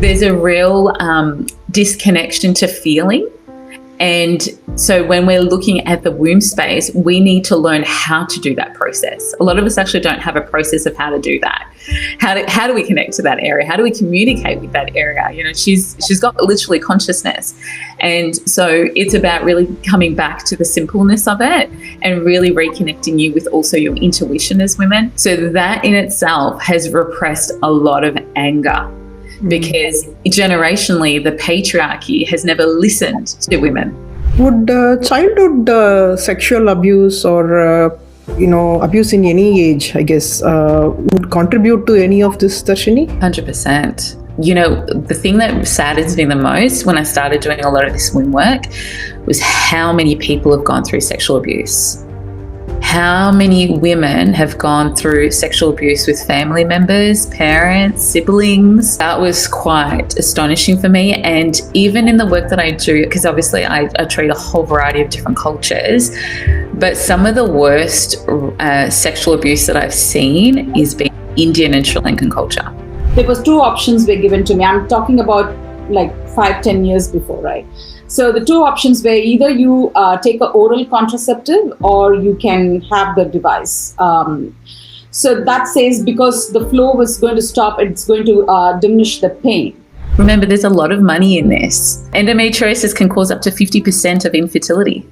There's a real disconnection to feeling. And so when we're looking at the womb space, we need to learn how to do that process. A lot of us actually don't have a process of how to do that. How do we connect to that area? How do we communicate with that area? You know, she's got literally consciousness. And so it's about really coming back to the simpleness of it and really reconnecting you with also your intuition as women. So that in itself has repressed a lot of anger. Because generationally, the patriarchy has never listened to women. Would childhood sexual abuse or, abuse in any age, I guess, would contribute to any of this, Tharshini? 100%. You know, the thing that saddens me the most when I started doing a lot of this womb work was how many people have gone through sexual abuse. How many women have gone through sexual abuse with family members, parents, siblings? That was quite astonishing for me. And even in the work that I do, because obviously I treat a whole variety of different cultures, but some of the worst sexual abuse that I've seen is being Indian and Sri Lankan culture. There was two options were given to me. I'm talking about like 5-10 years before, right? So the two options were either you take an oral contraceptive or you can have the device. So that says because the flow was going to stop, it's going to diminish the pain. Remember, there's a lot of money in this. Endometriosis can cause up to 50% of infertility.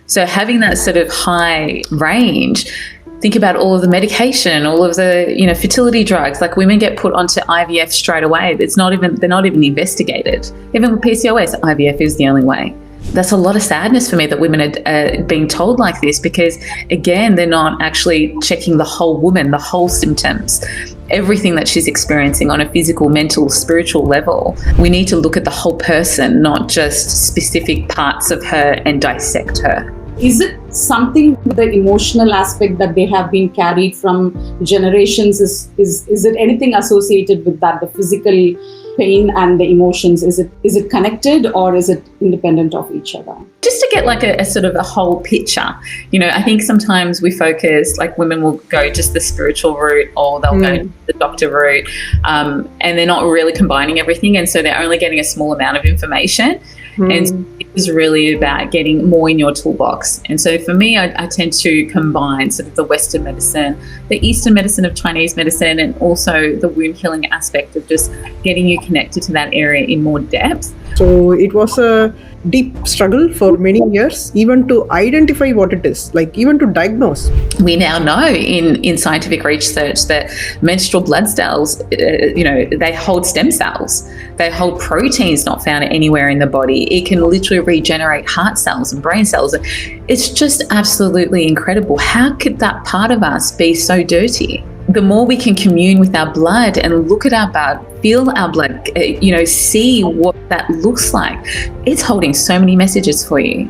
So having that sort of high range, think about all of the medication, all of the, fertility drugs. Like women get put onto IVF straight away. They're not even investigated. Even with PCOS, IVF is the only way. That's a lot of sadness for me that women are being told like this because, again, they're not actually checking the whole woman, the whole symptoms, everything that she's experiencing on a physical, mental, spiritual level. We need to look at the whole person, not just specific parts of her and dissect her. Is it something, the emotional aspect that they have been carried from generations? Is it anything associated with that, the physical pain and the emotions? Is it connected or is it independent of each other? Just to get like a sort of a whole picture, I think sometimes we focus, like women will go just the spiritual route or they'll go the doctor route, and they're not really combining everything, and so they're only getting a small amount of information. And it is really about getting more in your toolbox. And so for me, I tend to combine sort of the Western medicine, the Eastern medicine of Chinese medicine, and also the womb healing aspect of just getting you connected to that area in more depth. So it was a deep struggle for many years, even to identify what it is, like even to diagnose. We now know in scientific research that menstrual blood cells, they hold stem cells. They hold proteins not found anywhere in the body. It can literally regenerate heart cells and brain cells. It's just absolutely incredible. How could that part of us be so dirty? The more we can commune with our blood and look at our blood, feel our blood, see what that looks like, it's holding so many messages for you.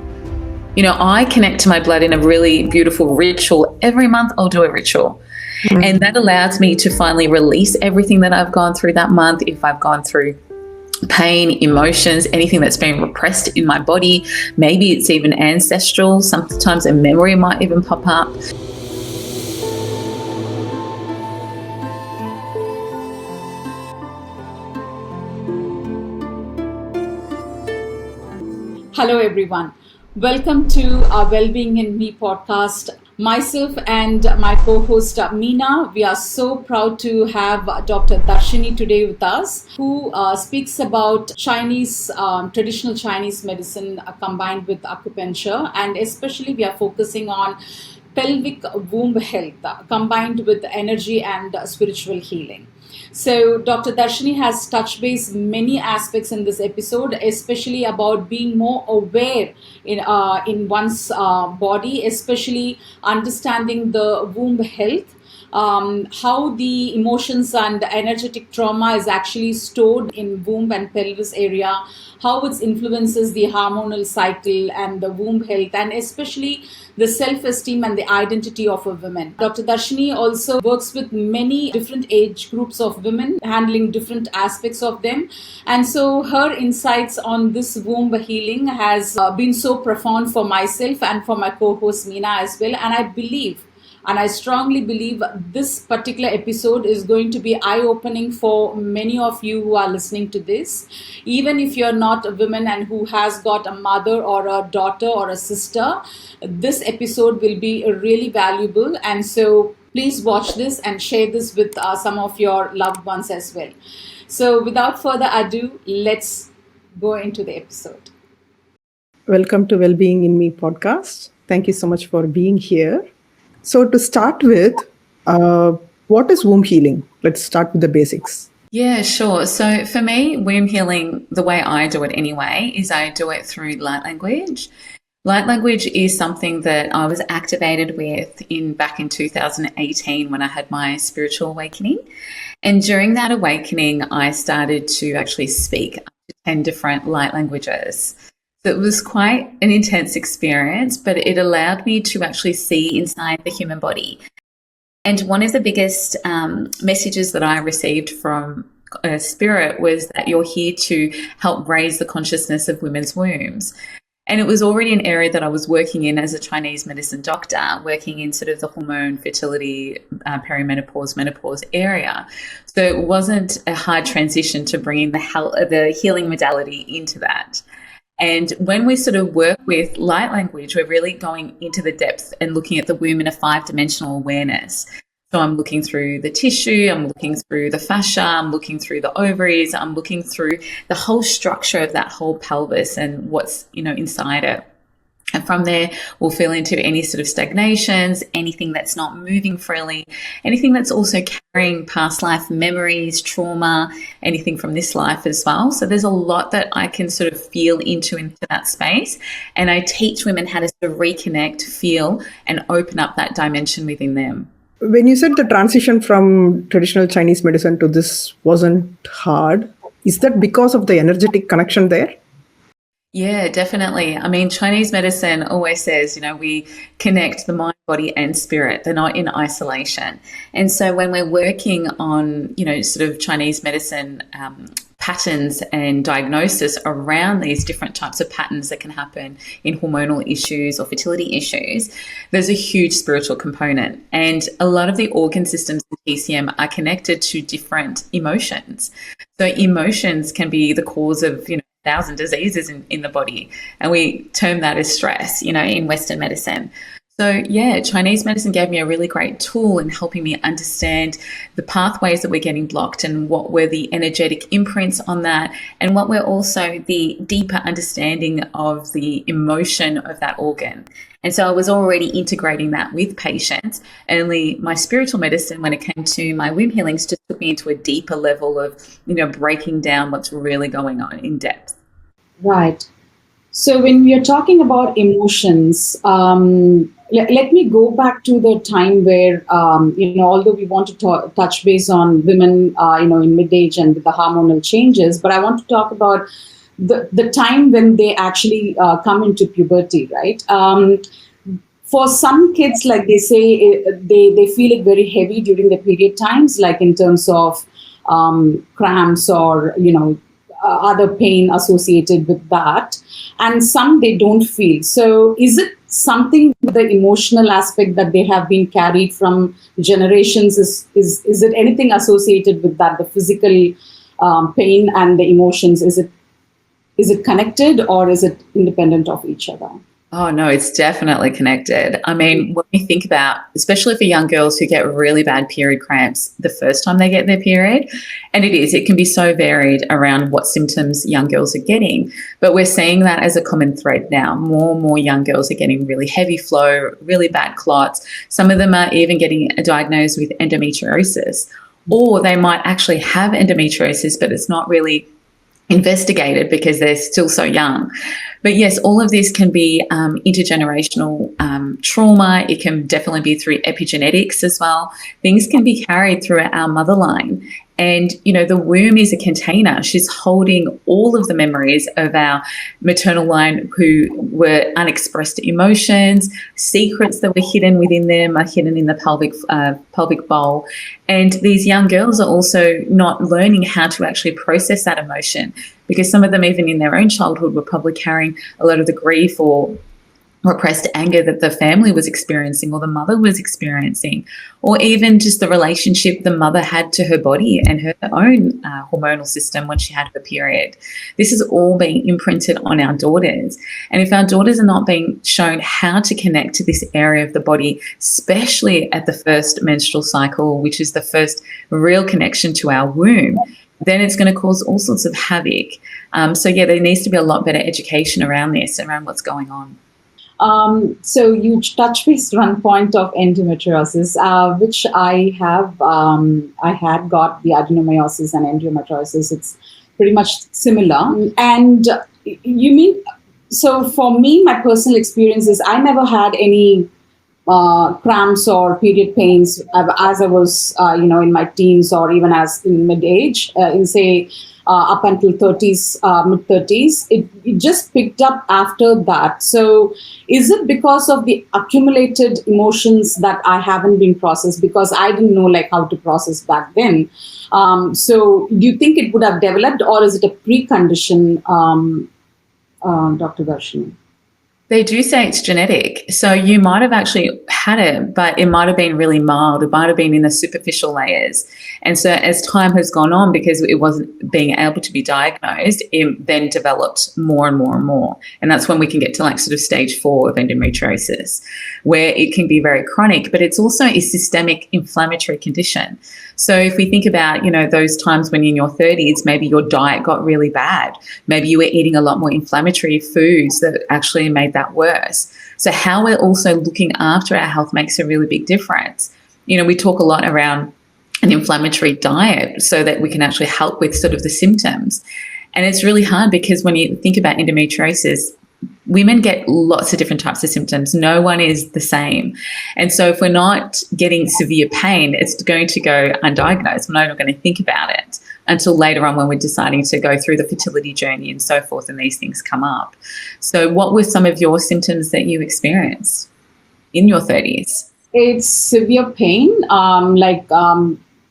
I connect to my blood in a really beautiful ritual. Every month I'll do a ritual. And that allows me to finally release everything that I've gone through that month. If I've gone through pain, emotions, anything that's been repressed in my body, maybe it's even ancestral. Sometimes a memory might even pop up. Hello everyone. Welcome to our Wellbeing in Me podcast. Myself and my co-host Meena, we are so proud to have Dr. Tharshini today with us, who speaks about Chinese, traditional Chinese medicine combined with acupuncture, and especially we are focusing on pelvic womb health combined with energy and spiritual healing. So Dr. Tharshini has touched base many aspects in this episode, especially about being more aware in one's body, especially understanding the womb health, how the emotions and energetic trauma is actually stored in womb and pelvis area, how it influences the hormonal cycle and the womb health, and especially the self-esteem and the identity of a woman. Dr. Tharshini also works with many different age groups of women, handling different aspects of them. And so her insights on this womb healing has been so profound for myself and for my co-host Meena as well. And I believe And I strongly believe this particular episode is going to be eye-opening for many of you who are listening to this. Even if you're not a woman and who has got a mother or a daughter or a sister, this episode will be really valuable. And so please watch this and share this with some of your loved ones as well. So without further ado, let's go into the episode. Welcome to Wellbeing in Me podcast. Thank you so much for being here. So to start with, what is womb healing? Let's start with the basics. Yeah, sure. So for me, womb healing, the way I do it anyway, is I do it through light language. Light language is something that I was activated with back in 2018 when I had my spiritual awakening. And during that awakening, I started to actually speak up to 10 different light languages. So it was quite an intense experience, but it allowed me to actually see inside the human body. And one of the biggest messages that I received from Spirit was that you're here to help raise the consciousness of women's wombs. And it was already an area that I was working in as a Chinese medicine doctor, working in sort of the hormone, fertility, perimenopause, menopause area. So it wasn't a hard transition to bringing the healing modality into that. And when we sort of work with light language, we're really going into the depth and looking at the womb in a 5-dimensional awareness. So I'm looking through the tissue, I'm looking through the fascia, I'm looking through the ovaries, I'm looking through the whole structure of that whole pelvis and what's, inside it. And from there, we'll feel into any sort of stagnations, anything that's not moving freely, anything that's also carrying past life memories, trauma, anything from this life as well. So there's a lot that I can sort of feel into that space. And I teach women how to sort of reconnect, feel, and open up that dimension within them. When you said the transition from traditional Chinese medicine to this wasn't hard, is that because of the energetic connection there? Yeah, definitely. I mean, Chinese medicine always says, we connect the mind, body, and spirit. They're not in isolation. And so when we're working on, sort of Chinese medicine patterns and diagnosis around these different types of patterns that can happen in hormonal issues or fertility issues, there's a huge spiritual component. And a lot of the organ systems in TCM are connected to different emotions. So emotions can be the cause of, 1,000 diseases in the body. And we term that as stress, in Western medicine. So yeah, Chinese medicine gave me a really great tool in helping me understand the pathways that we're getting blocked and what were the energetic imprints on that, and what were also the deeper understanding of the emotion of that organ. And so I was already integrating that with patients. Only my spiritual medicine, when it came to my womb healings, just took me into a deeper level of, breaking down what's really going on in depth. Right. So when we are talking about emotions, let me go back to the time where, although we want to touch base on women, in mid-age and with the hormonal changes, but I want to talk about the time when they actually come into puberty, right? For some kids, like they say, they feel it very heavy during the period times, like in terms of cramps or, other pain associated with that. And some they don't feel. So is it something with the emotional aspect that they have been carried from generations? Is it anything associated with that, the physical pain and the emotions? Is it connected or is it independent of each other? Oh, no, it's definitely connected. I mean, when we think about, especially for young girls who get really bad period cramps the first time they get their period, and it can be so varied around what symptoms young girls are getting, but we're seeing that as a common thread now. More and more young girls are getting really heavy flow, really bad clots. Some of them are even getting diagnosed with endometriosis, or they might actually have endometriosis, but it's not really investigated because they're still so young. But yes, all of this can be intergenerational trauma. It can definitely be through epigenetics as well. Things can be carried through our mother line. And, the womb is a container. She's holding all of the memories of our maternal line who were unexpressed emotions, secrets that were hidden within them are hidden in the pelvic bowl. And these young girls are also not learning how to actually process that emotion, because some of them, even in their own childhood, were probably carrying a lot of the grief or repressed anger that the family was experiencing or the mother was experiencing, or even just the relationship the mother had to her body and her own hormonal system when she had her period. This is all being imprinted on our daughters. And if our daughters are not being shown how to connect to this area of the body, especially at the first menstrual cycle, which is the first real connection to our womb, then it's going to cause all sorts of havoc. So there needs to be a lot better education around this, around what's going on. So you touched base one point of endometriosis, which I had got the adenomyosis and endometriosis. It's pretty much similar. And you mean, so for me, my personal experience is I never had any cramps or period pains as I was, in my teens or even as in mid-age, up until 30s, mid-30s. It just picked up after that. So is it because of the accumulated emotions that I haven't been processed, because I didn't know how to process back then? So do you think it would have developed, or is it a precondition, Dr. Tharshini? They do say it's genetic. So you might have actually had it, but it might have been really mild. It might have been in the superficial layers. And so as time has gone on, because it wasn't being able to be diagnosed, it then developed more and more and more. And that's when we can get to sort of stage 4 of endometriosis, where it can be very chronic, but it's also a systemic inflammatory condition. So if we think about, those times when you're in your 30s, maybe your diet got really bad. Maybe you were eating a lot more inflammatory foods that actually made that worse. So how we're also looking after our health makes a really big difference. We talk a lot around an inflammatory diet so that we can actually help with sort of the symptoms. And it's really hard because when you think about endometriosis, women get lots of different types of symptoms. No one is the same. And so if we're not getting severe pain, it's going to go undiagnosed. We're not going to think about it until later on when we're deciding to go through the fertility journey and so forth, and these things come up. So what were some of your symptoms that you experienced in your 30s? It's severe pain,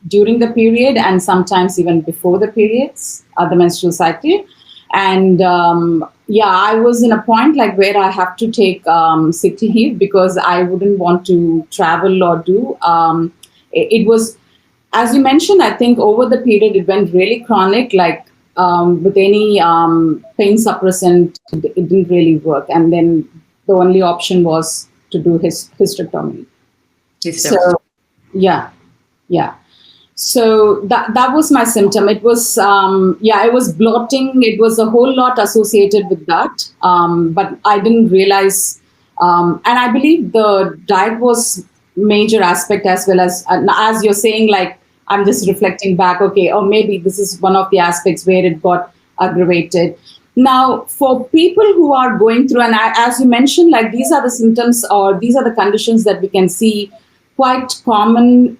during the period and sometimes even before the periods, the menstrual cycle. And I was in a point where I have to take sick leave because I wouldn't want to travel or do. It was, as you mentioned, I think over the period it went really chronic, with any pain suppressant, it didn't really work. And then the only option was to do hysterectomy. So, yeah. So that was my symptom. It was, it was bloating. It was a whole lot associated with that. But I didn't realize, and I believe the diet was major aspect as well as you're saying, I'm just reflecting back, okay, or maybe this is one of the aspects where it got aggravated. Now, for people who are going through, and as you mentioned, these are the symptoms or these are the conditions that we can see quite common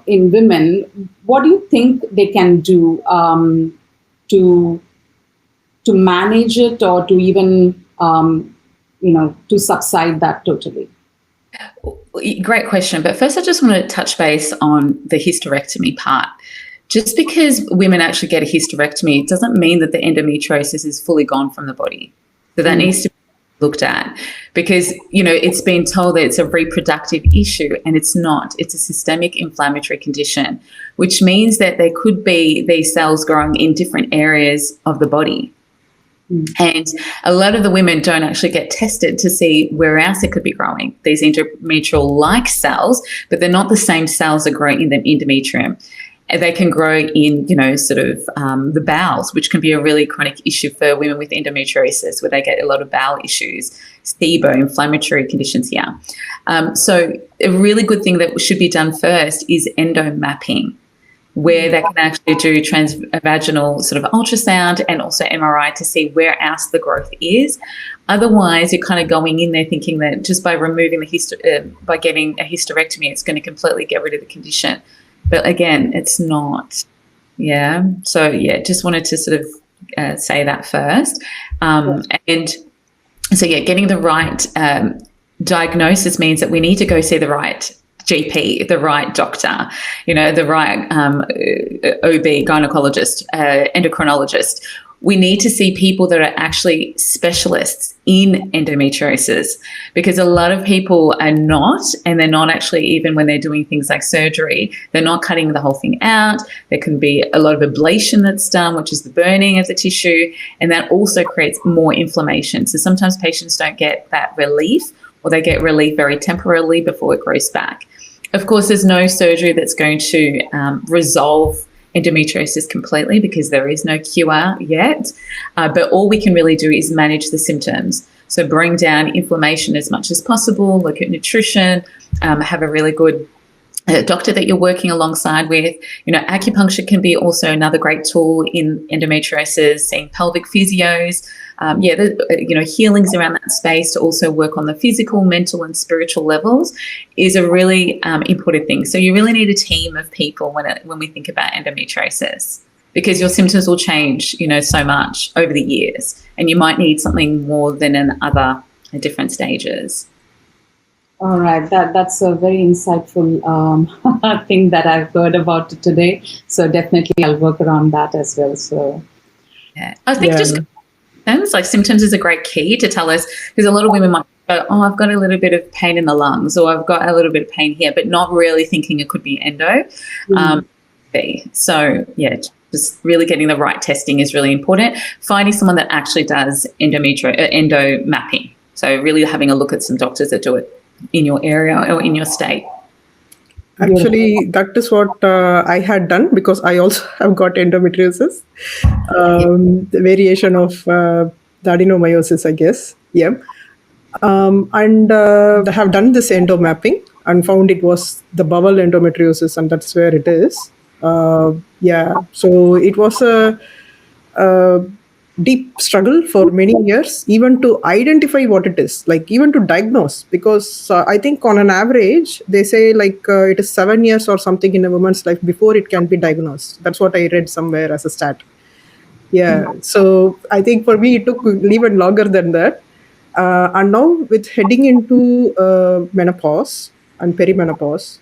in women. What do you think they can do to manage it or to even, to subside that totally? Great question. But first, I just want to touch base on the hysterectomy part. Just because women actually get a hysterectomy, it doesn't mean that the endometriosis is fully gone from the body. So that needs to be looked at, because it's been told that it's a reproductive issue, and it's not. It's a systemic inflammatory condition, which means that there could be these cells growing in different areas of the body. And a lot of the women don't actually get tested to see where else it could be growing, these endometrial-like cells, but they're not the same cells that grow in the endometrium. They can grow in, the bowels, which can be a really chronic issue for women with endometriosis, where they get a lot of bowel issues, SIBO, inflammatory conditions here. So a really good thing that should be done first is endomapping, where they can actually do transvaginal sort of ultrasound and also MRI to see where else the growth is. Otherwise, you're kind of going in there thinking that just by removing by getting a hysterectomy, it's going to completely get rid of the condition. But again, it's not. Yeah. So just wanted to sort of say that first. And so getting the right diagnosis means that we need to go see the right GP, the right doctor, the right OB, gynecologist, endocrinologist, we need to see people that are actually specialists in endometriosis, because a lot of people are not, and they're not actually, even when they're doing things like surgery, they're not cutting the whole thing out. There can be a lot of ablation that's done, which is the burning of the tissue, and that also creates more inflammation. So sometimes patients don't get that relief, or they get relief very temporarily before it grows back. Of course, there's no surgery that's going to resolve endometriosis completely, because there is no cure yet. But all we can really do is manage the symptoms. So bring down inflammation as much as possible, look at nutrition, have a really good doctor that you're working alongside with. Acupuncture can be also another great tool in endometriosis, seeing pelvic physios. Healings around that space to also work on the physical, mental, and spiritual levels is a really important thing. So you really need a team of people when we think about endometriosis, because your symptoms will change, so much over the years, and you might need something more than in other different stages. All right, that's a very insightful thing that I've heard about today. So definitely I'll work around that as well. So yeah, I think just symptoms is a great key to tell us, because a lot of women might go, oh, I've got a little bit of pain in the lungs, or I've got a little bit of pain here, but not really thinking it could be endo. So yeah, just really getting the right testing is really important. Finding someone that actually does endo mapping. So really having a look at some doctors that do it in your area or in your state. Actually, that is what I had done, because I also have got endometriosis, the variation of the adenomyosis, I guess. Yeah. And I have done this endo mapping and found it was the bowel endometriosis, and that's where it is. So it was a deep struggle for many years, even to identify what it is, like even to diagnose, because I think on an average, they say it is 7 years or something in a woman's life before it can be diagnosed. That's what I read somewhere as a stat. Yeah. So I think for me, it took even longer than that. And now with heading into menopause and perimenopause,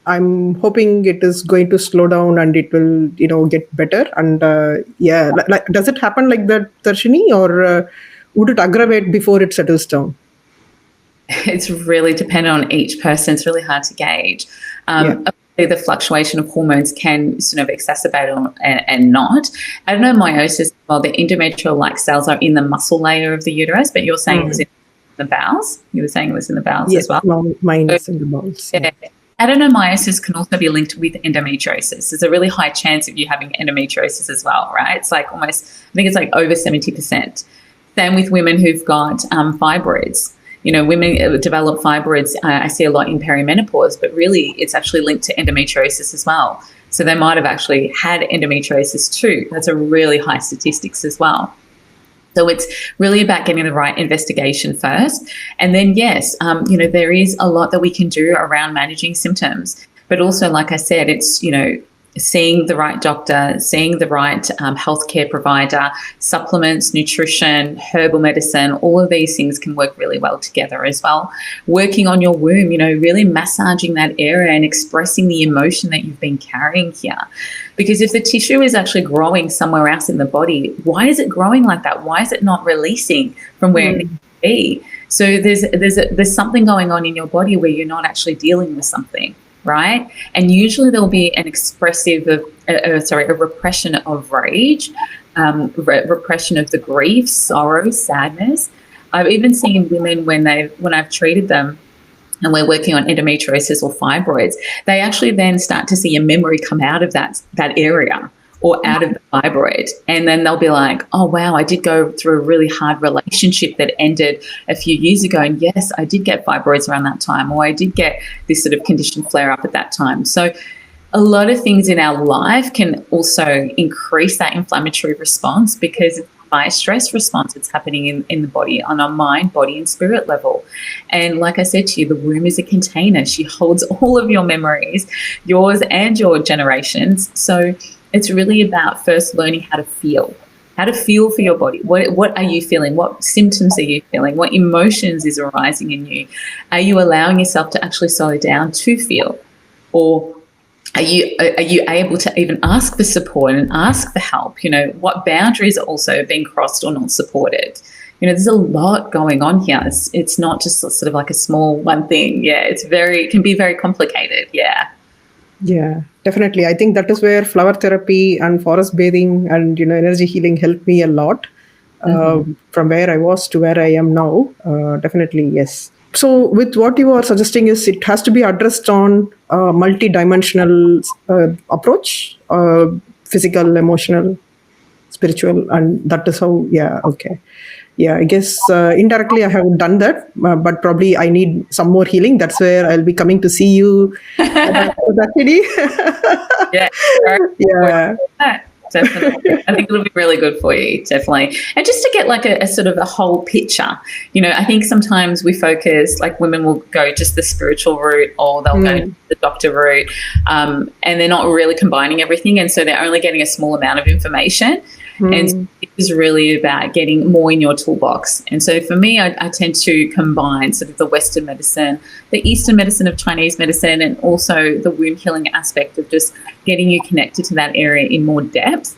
I'm hoping it is going to slow down and it will, get better. And does it happen like that, Tharshini, or would it aggravate before it settles down? It's really dependent on each person. It's really hard to gauge. The fluctuation of hormones can sort of exacerbate and not. Adenomyosis, well, the endometrial-like cells are in the muscle layer of the uterus, but you're saying it was in the bowels? You were saying it was in the bowels as well? Yes, mine is in the bowels. Yeah. Adenomyosis can also be linked with endometriosis. There's a really high chance of you having endometriosis as well, right? It's like almost, I think it's like over 70%. Same with women who've got fibroids. Women develop fibroids, I see a lot in perimenopause, but really it's actually linked to endometriosis as well. So they might have actually had endometriosis too. That's a really high statistics as well. So it's really about getting the right investigation first. And then, yes, there is a lot that we can do around managing symptoms. But also, like I said, it's, seeing the right doctor, seeing the right healthcare provider, supplements, nutrition, herbal medicine, all of these things can work really well together as well. Working on your womb, really massaging that area and expressing the emotion that you've been carrying here. Because if the tissue is actually growing somewhere else in the body, why is it growing like that? Why is it not releasing from where it needs to be? So there's something going on in your body where you're not actually dealing with something. Right? And usually there'll be an a repression of rage, repression of the grief, sorrow, sadness. I've even seen women when I've treated them and we're working on endometriosis or fibroids, they actually then start to see a memory come out of that area or out of the fibroid. And then they'll be like, oh, wow, I did go through a really hard relationship that ended a few years ago. And yes, I did get fibroids around that time, or I did get this sort of condition flare up at that time. So a lot of things in our life can also increase that inflammatory response because it's a high stress response that's happening in the body on our mind, body and spirit level. And like I said to you, the womb is a container. She holds all of your memories, yours and your generations. So it's really about first learning how to feel for your body. What are you feeling? What symptoms are you feeling? What emotions is arising in you? Are you allowing yourself to actually slow down to feel? Or Are you able to even ask for support and ask for help? What boundaries are also being crossed or not supported? There's a lot going on here. It's not just sort of like a small one thing. Yeah, it can be very complicated. Yeah. Yeah, definitely. I think that is where flower therapy and forest bathing and energy healing helped me a lot, from where I was to where I am now. Definitely, yes. So, with what you are suggesting is it has to be addressed on a multi-dimensional approach, physical, emotional, spiritual, and that is how. Yeah, okay. Yeah, I guess indirectly I have done that, but probably I need some more healing. That's where I'll be coming to see you. Tharshini. Yeah. Yeah. Definitely. I think it'll be really good for you, definitely. And just to get like a sort of a whole picture, I think sometimes we focus, like women will go just the spiritual route or they'll go the doctor route, and they're not really combining everything. And so they're only getting a small amount of information. And so it is really about getting more in your toolbox. And so for me, I tend to combine sort of the Western medicine, the Eastern medicine of Chinese medicine, and also the womb healing aspect of just getting you connected to that area in more depth,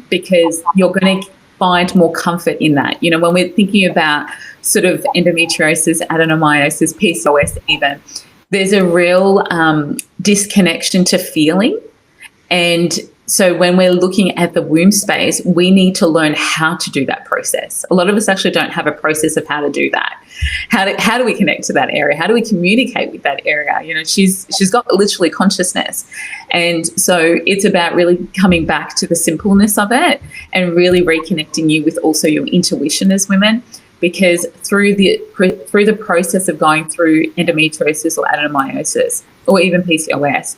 because you're going to find more comfort in that. When we're thinking about sort of endometriosis, adenomyosis, PCOS even, there's a real disconnection to feeling. And so when we're looking at the womb space, we need to learn how to do that process. A lot of us actually don't have a process of how to do that. How do we connect to that area? How do we communicate with that area? She's got literally consciousness. And so it's about really coming back to the simpleness of it and really reconnecting you with also your intuition as women. Because through the process of going through endometriosis or adenomyosis or even PCOS,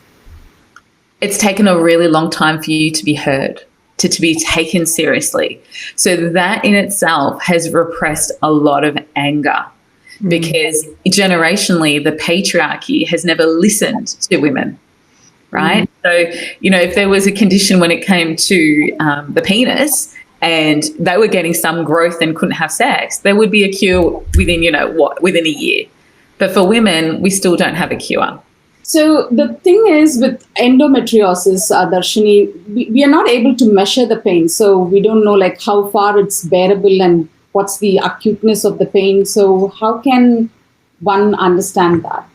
it's taken a really long time for you to be heard, to be taken seriously. So that in itself has repressed a lot of anger, because generationally the patriarchy has never listened to women, right? So, if there was a condition when it came to the penis and they were getting some growth and couldn't have sex, there would be a cure within, within a year. But for women, we still don't have a cure. So the thing is with endometriosis, Tharshini, we are not able to measure the pain. So we don't know like how far it's bearable and what's the acuteness of the pain. So how can one understand that?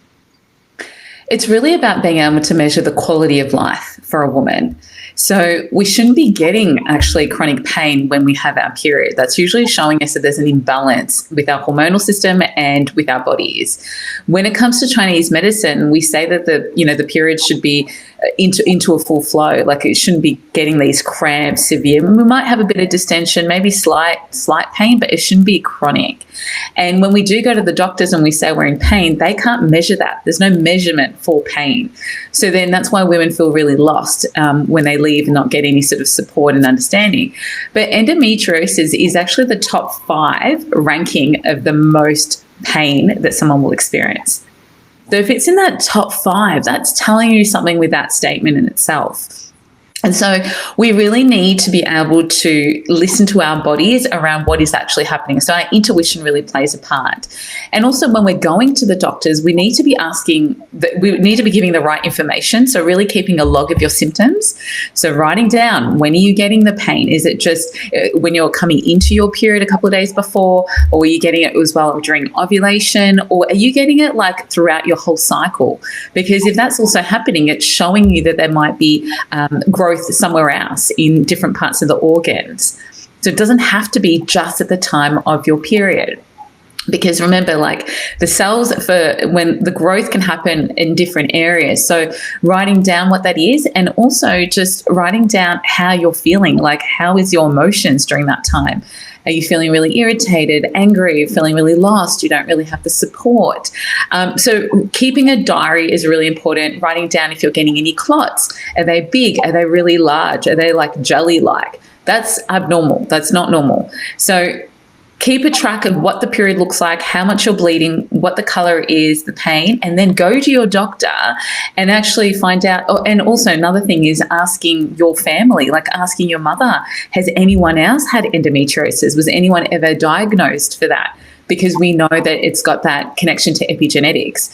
It's really about being able to measure the quality of life for a woman. So we shouldn't be getting actually chronic pain when we have our period. That's usually showing us that there's an imbalance with our hormonal system and with our bodies. When it comes to Chinese medicine, we say that the period should be into a full flow. Like it shouldn't be getting these cramps, severe. We might have a bit of distension, maybe slight pain, but it shouldn't be chronic. And when we do go to the doctors and we say we're in pain, they can't measure that. There's no measurement for pain. So then that's why women feel really lost when they leave and not get any sort of support and understanding. But endometriosis is actually the top 5 ranking of the most pain that someone will experience. So if it's in that top 5, that's telling you something with that statement in itself. And so we really need to be able to listen to our bodies around what is actually happening. So our intuition really plays a part. And also when we're going to the doctors, we need to be we need to be giving the right information. So really keeping a log of your symptoms. So writing down, when are you getting the pain? Is it just when you're coming into your period a couple of days before, or are you getting it as well during ovulation, or are you getting it like throughout your whole cycle? Because if that's also happening, it's showing you that there might be growth somewhere else in different parts of the organs. So it doesn't have to be just at the time of your period. Because remember, like the cells for when the growth can happen in different areas. So writing down what that is, and also just writing down how you're feeling, like how is your emotions during that time? Are you feeling really irritated, angry, feeling really lost? You don't really have the support. So keeping a diary is really important. Writing down if you're getting any clots. Are they big? Are they really large? Are they like jelly-like? That's abnormal. That's not normal. So keep a track of what the period looks like, how much you're bleeding, what the color is, the pain, and then go to your doctor and actually find out. Oh, and also another thing is asking your family, like asking your mother, has anyone else had endometriosis? Was anyone ever diagnosed for that? Because we know that it's got that connection to epigenetics.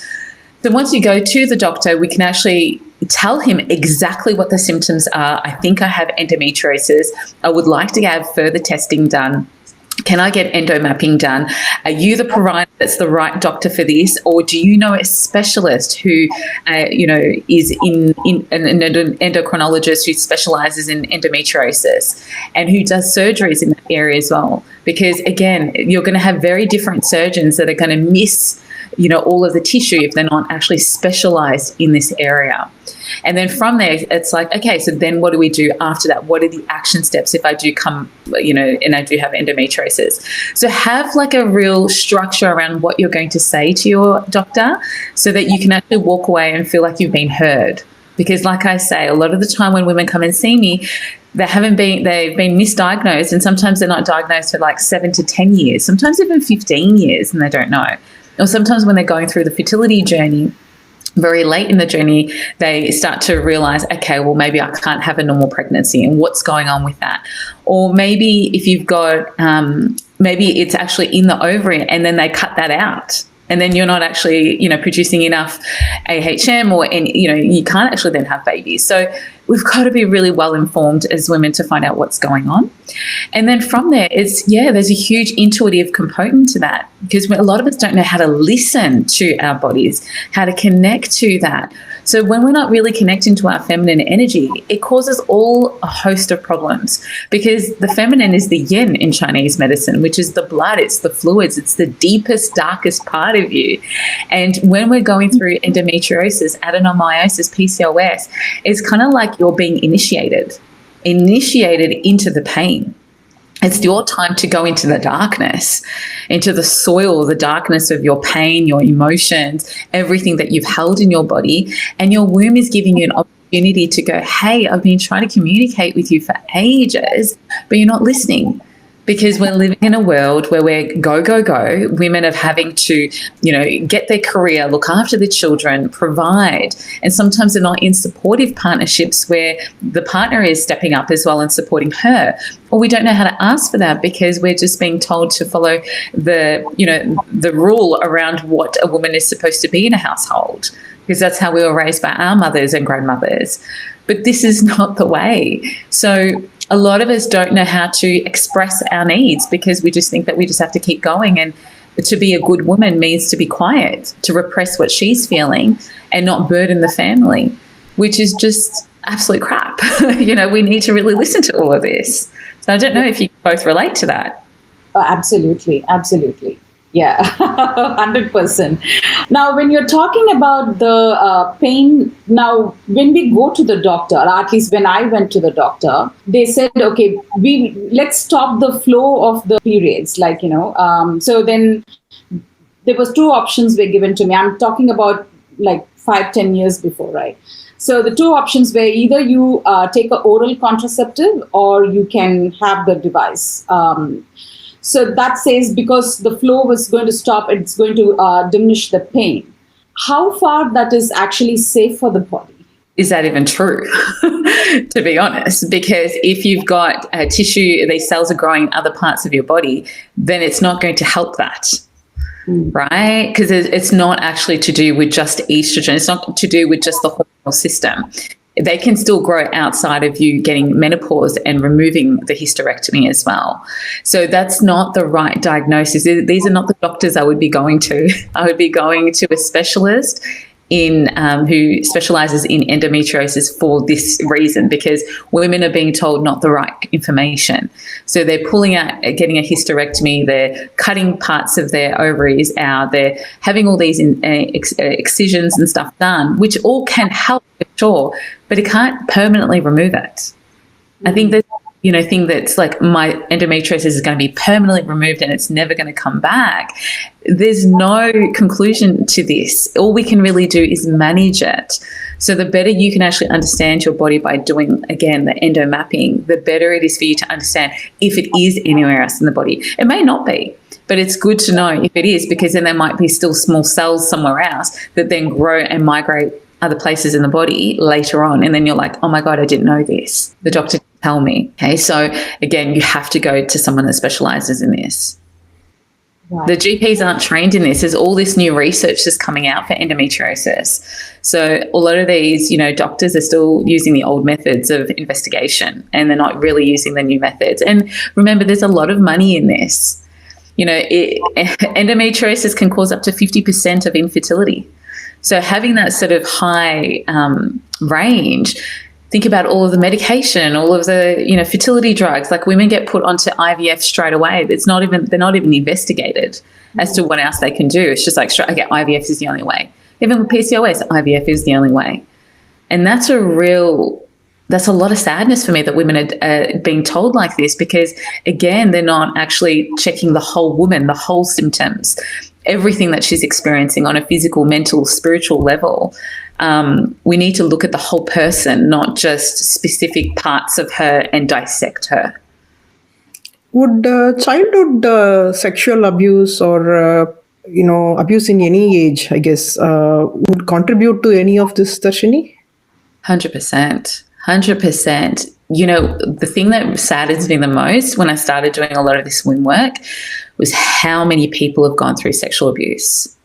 So once you go to the doctor, we can actually tell him exactly what the symptoms are. I think I have endometriosis. I would like to have further testing done. Can I get endomapping done? Are you the provider that's the right doctor for this? Or do you know a specialist who, is an endocrinologist who specializes in endometriosis and who does surgeries in that area as well? Because again, you're going to have very different surgeons that are going to miss all of the tissue if they're not actually specialized in this area. And then from there, it's like, okay, so then what do we do after that? What are the action steps if I do come, and I do have endometriosis? So have like a real structure around what you're going to say to your doctor so that you can actually walk away and feel like you've been heard. Because like I say, a lot of the time when women come and see me, they've been misdiagnosed, and sometimes they're not diagnosed for like 7 to 10 years, sometimes even 15 years, and they don't know. Or sometimes when they're going through the fertility journey, very late in the journey, they start to realize, okay, well, maybe I can't have a normal pregnancy, and what's going on with that? Or maybe if you've got, maybe it's actually in the ovary and then they cut that out. And then you're not actually, producing enough AHM, or you can't actually then have babies. So we've got to be really well informed as women to find out what's going on. And then from there, there's a huge intuitive component to that, because a lot of us don't know how to listen to our bodies, how to connect to that. So when we're not really connecting to our feminine energy, it causes a host of problems, because the feminine is the yin in Chinese medicine, which is the blood, it's the fluids, it's the deepest, darkest part of you. And when we're going through endometriosis, adenomyosis, PCOS, it's kind of like you're being initiated into the pain. It's your time to go into the darkness, into the soil, the darkness of your pain, your emotions, everything that you've held in your body. And your womb is giving you an opportunity to go, hey, I've been trying to communicate with you for ages, but you're not listening. Because we're living in a world where we're go, go, go. Women are having to, get their career, look after the children, provide. And sometimes they're not in supportive partnerships where the partner is stepping up as well and supporting her. Or we don't know how to ask for that because we're just being told to follow the rule around what a woman is supposed to be in a household, because that's how we were raised by our mothers and grandmothers. But this is not the way. So a lot of us don't know how to express our needs because we just think that we just have to keep going. And to be a good woman means to be quiet, to repress what she's feeling and not burden the family, which is just absolute crap. We need to really listen to all of this. So I don't know if you both relate to that. Oh, absolutely. Absolutely. Yeah, 100%. Now, when you're talking about the pain, now, when we go to the doctor, or at least when I went to the doctor, they said, okay, let's stop the flow of the periods. So then there was 2 options were given to me. I'm talking about 5-10 years before, right? So the 2 options were either you take an oral contraceptive or you can have the device. So that says because the flow was going to stop, it's going to diminish the pain. How far that is actually safe for the body? Is that even true, to be honest? Because if you've got tissue, these cells are growing in other parts of your body, then it's not going to help that. Right? Because it's not actually to do with just estrogen. It's not to do with just the hormonal system. They can still grow outside of you getting menopause and removing the hysterectomy as well. So that's not the right diagnosis. These are not the doctors I would be going to. I would be going to a specialist who specializes in endometriosis for this reason, because women are being told not the right information. So they're pulling out, getting a hysterectomy, they're cutting parts of their ovaries out, they're having all these excisions and stuff done, which all can help, for sure, but it can't permanently remove it. I think that thing that's like my endometriosis is going to be permanently removed and it's never going to come back. There's no conclusion to this. All we can really do is manage it. So the better you can actually understand your body by doing, again, the endomapping, the better it is for you to understand if it is anywhere else in the body. It may not be, but it's good to know if it is, because then there might be still small cells somewhere else that then grow and migrate other places in the body later on. And then you're like, oh my God, I didn't know this. The doctor didn't tell me. Okay. So again, you have to go to someone that specializes in this. Right. The GPs aren't trained in this. There's all this new research that's coming out for endometriosis. So a lot of these, doctors are still using the old methods of investigation, and they're not really using the new methods. And remember, there's a lot of money in this. Endometriosis can cause up to 50% of infertility. So having that sort of high range, think about all of the medication, all of the, fertility drugs. Like, women get put onto IVF straight away. They're not even investigated as to what else they can do. It's just like, okay, IVF is the only way. Even with PCOS, IVF is the only way. And that's a lot of sadness for me that women are being told like this, because, again, they're not actually checking the whole woman, the whole symptoms, everything that she's experiencing on a physical, mental, spiritual level. We need to look at the whole person, not just specific parts of her, and dissect her. Would childhood sexual abuse or abuse in any age, I guess, would contribute to any of this, Tharshini? 100%. 100%. The thing that saddens me the most when I started doing a lot of this womb work was how many people have gone through sexual abuse.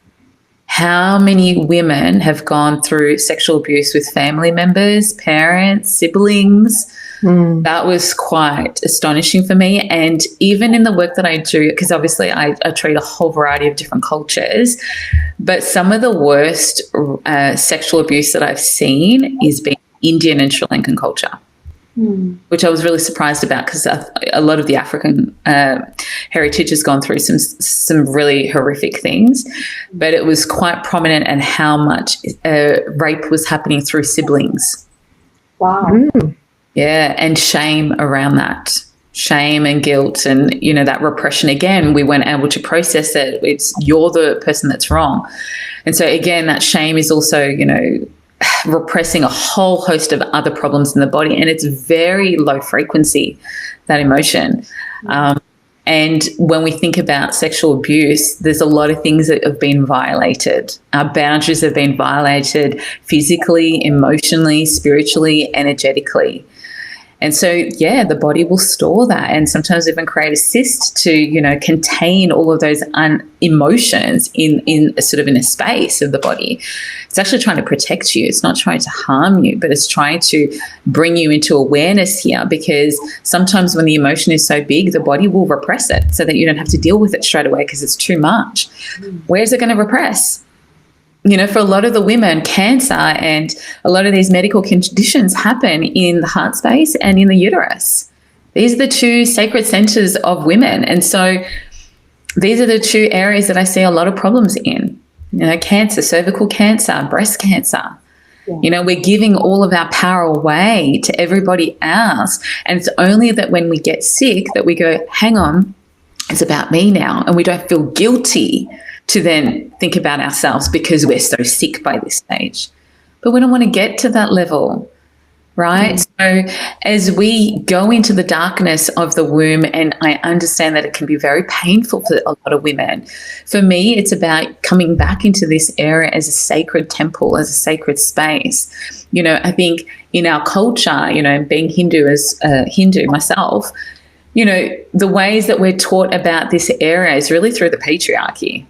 How many women have gone through sexual abuse with family members, parents, siblings. That was quite astonishing for me. And even in the work that I do, because obviously I treat a whole variety of different cultures, but some of the worst sexual abuse that I've seen is being Indian and Sri Lankan culture, which I was really surprised about, because a lot of the African heritage has gone through some really horrific things, but it was quite prominent in how much rape was happening through siblings. Wow. Yeah, and shame around that. Shame and guilt and, that repression. Again, we weren't able to process it. It's, you're the person that's wrong. And so, again, that shame is also, repressing a whole host of other problems in the body, and it's very low frequency, that emotion. And when we think about sexual abuse, there's a lot of things that have been violated. Our boundaries have been violated physically, emotionally, spiritually, energetically. And so, the body will store that, and sometimes even create a cyst to, contain all of those emotions in a space of the body. It's actually trying to protect you. It's not trying to harm you, but it's trying to bring you into awareness here, because sometimes when the emotion is so big, the body will repress it so that you don't have to deal with it straight away because it's too much. Where is it going to repress? For a lot of the women, cancer and a lot of these medical conditions happen in the heart space and in the uterus. These are the two sacred centers of women. And so these are the two areas that I see a lot of problems in. Cancer, cervical cancer, breast cancer. Yeah. We're giving all of our power away to everybody else. And it's only that when we get sick that we go, hang on, it's about me now. And we don't feel guilty to then think about ourselves because we're so sick by this stage. But we don't want to get to that level, right? So as we go into the darkness of the womb, and I understand that it can be very painful for a lot of women, for me, it's about coming back into this area as a sacred temple, as a sacred space. I think in our culture, being Hindu, as Hindu myself, the ways that we're taught about this area is really through the patriarchy.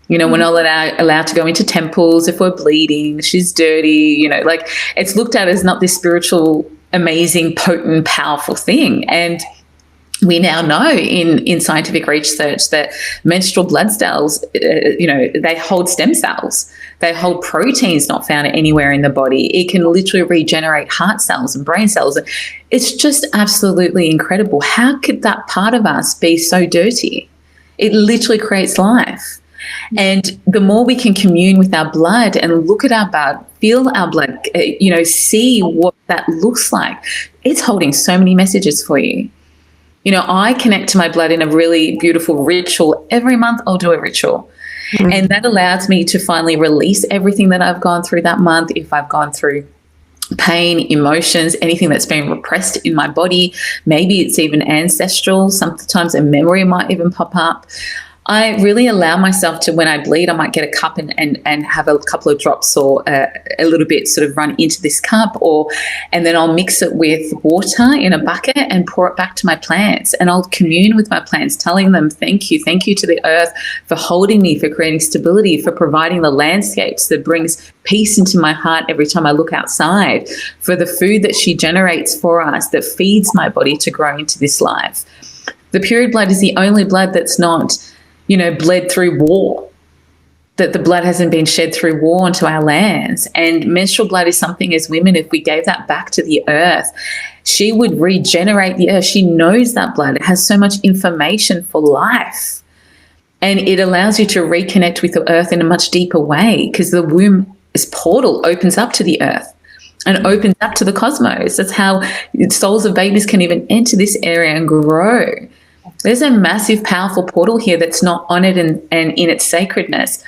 We're not allowed to go into temples if we're bleeding. She's dirty, it's looked at as not this spiritual, amazing, potent, powerful thing. And we now know in scientific research that menstrual blood cells, they hold stem cells. They hold proteins not found anywhere in the body. It can literally regenerate heart cells and brain cells. It's just absolutely incredible. How could that part of us be so dirty? It literally creates life. And the more we can commune with our blood and look at our blood, feel our blood, see what that looks like, it's holding so many messages for you. I connect to my blood in a really beautiful ritual. Every month I'll do a ritual. And that allows me to finally release everything that I've gone through that month. If I've gone through pain, emotions, anything that's been repressed in my body, maybe it's even ancestral. Sometimes a memory might even pop up. I really allow myself to, when I bleed, I might get a cup and have a couple of drops or a little bit sort of run into this cup, and then I'll mix it with water in a bucket and pour it back to my plants. And I'll commune with my plants, telling them, thank you to the earth for holding me, for creating stability, for providing the landscapes that brings peace into my heart every time I look outside, for the food that she generates for us that feeds my body to grow into this life. The period blood is the only blood that's not, bled through war, that the blood hasn't been shed through war onto our lands. And menstrual blood is something, as women, if we gave that back to the earth, she would regenerate the earth. She knows that blood. It has so much information for life. And it allows you to reconnect with the earth in a much deeper way, because the womb's portal opens up to the earth and opens up to the cosmos. That's how souls of babies can even enter this area and grow. There's a massive, powerful portal here that's not honored and in its sacredness.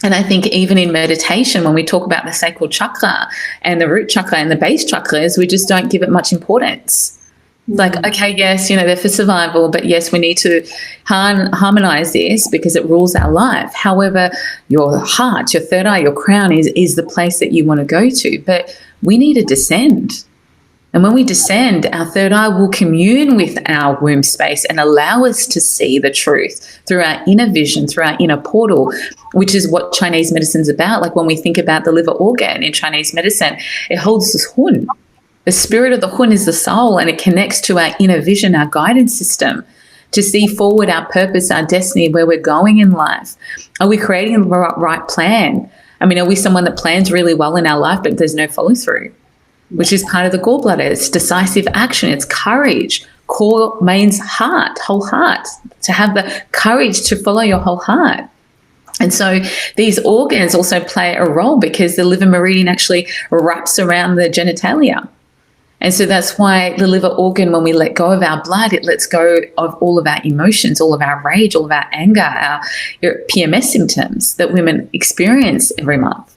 And I think even in meditation, when we talk about the sacral chakra and the root chakra and the base chakras, we just don't give it much importance. Like, okay, yes, they're for survival, but yes, we need to harmonize this because it rules our life. However, your heart, your third eye, your crown is the place that you want to go to. But we need to descend. And when we descend, our third eye will commune with our womb space and allow us to see the truth through our inner vision, through our inner portal, which is what Chinese medicine is about. Like when we think about the liver organ in Chinese medicine, it holds this hun. The spirit of the hun is the soul, and it connects to our inner vision, our guidance system, to see forward our purpose, our destiny, where we're going in life. Are we creating the right plan? I mean, are we someone that plans really well in our life, but there's no follow through? Which is part of the gallbladder. It's decisive action. It's courage. Core means heart, whole heart, to have the courage to follow your whole heart. And so these organs also play a role because the liver meridian actually wraps around the genitalia. And so that's why the liver organ, when we let go of our blood, it lets go of all of our emotions, all of our rage, all of our anger, our PMS symptoms that women experience every month.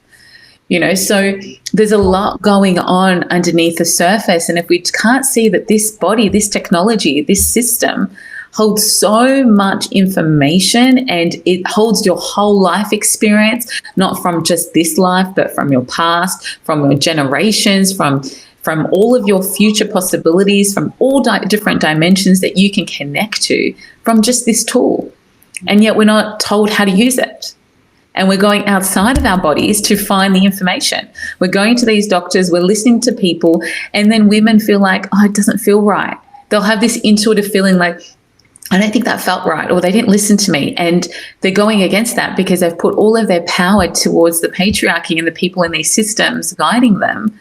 So there's a lot going on underneath the surface. And if we can't see that this body, this technology, this system holds so much information, and it holds your whole life experience, not from just this life, but from your past, from your generations, from all of your future possibilities, from all different dimensions that you can connect to from just this tool. And yet we're not told how to use it. And we're going outside of our bodies to find the information. We're going to these doctors, we're listening to people, and then women feel like, it doesn't feel right. They'll have this intuitive feeling like, I don't think that felt right, or they didn't listen to me. And they're going against that because they've put all of their power towards the patriarchy and the people in these systems guiding them.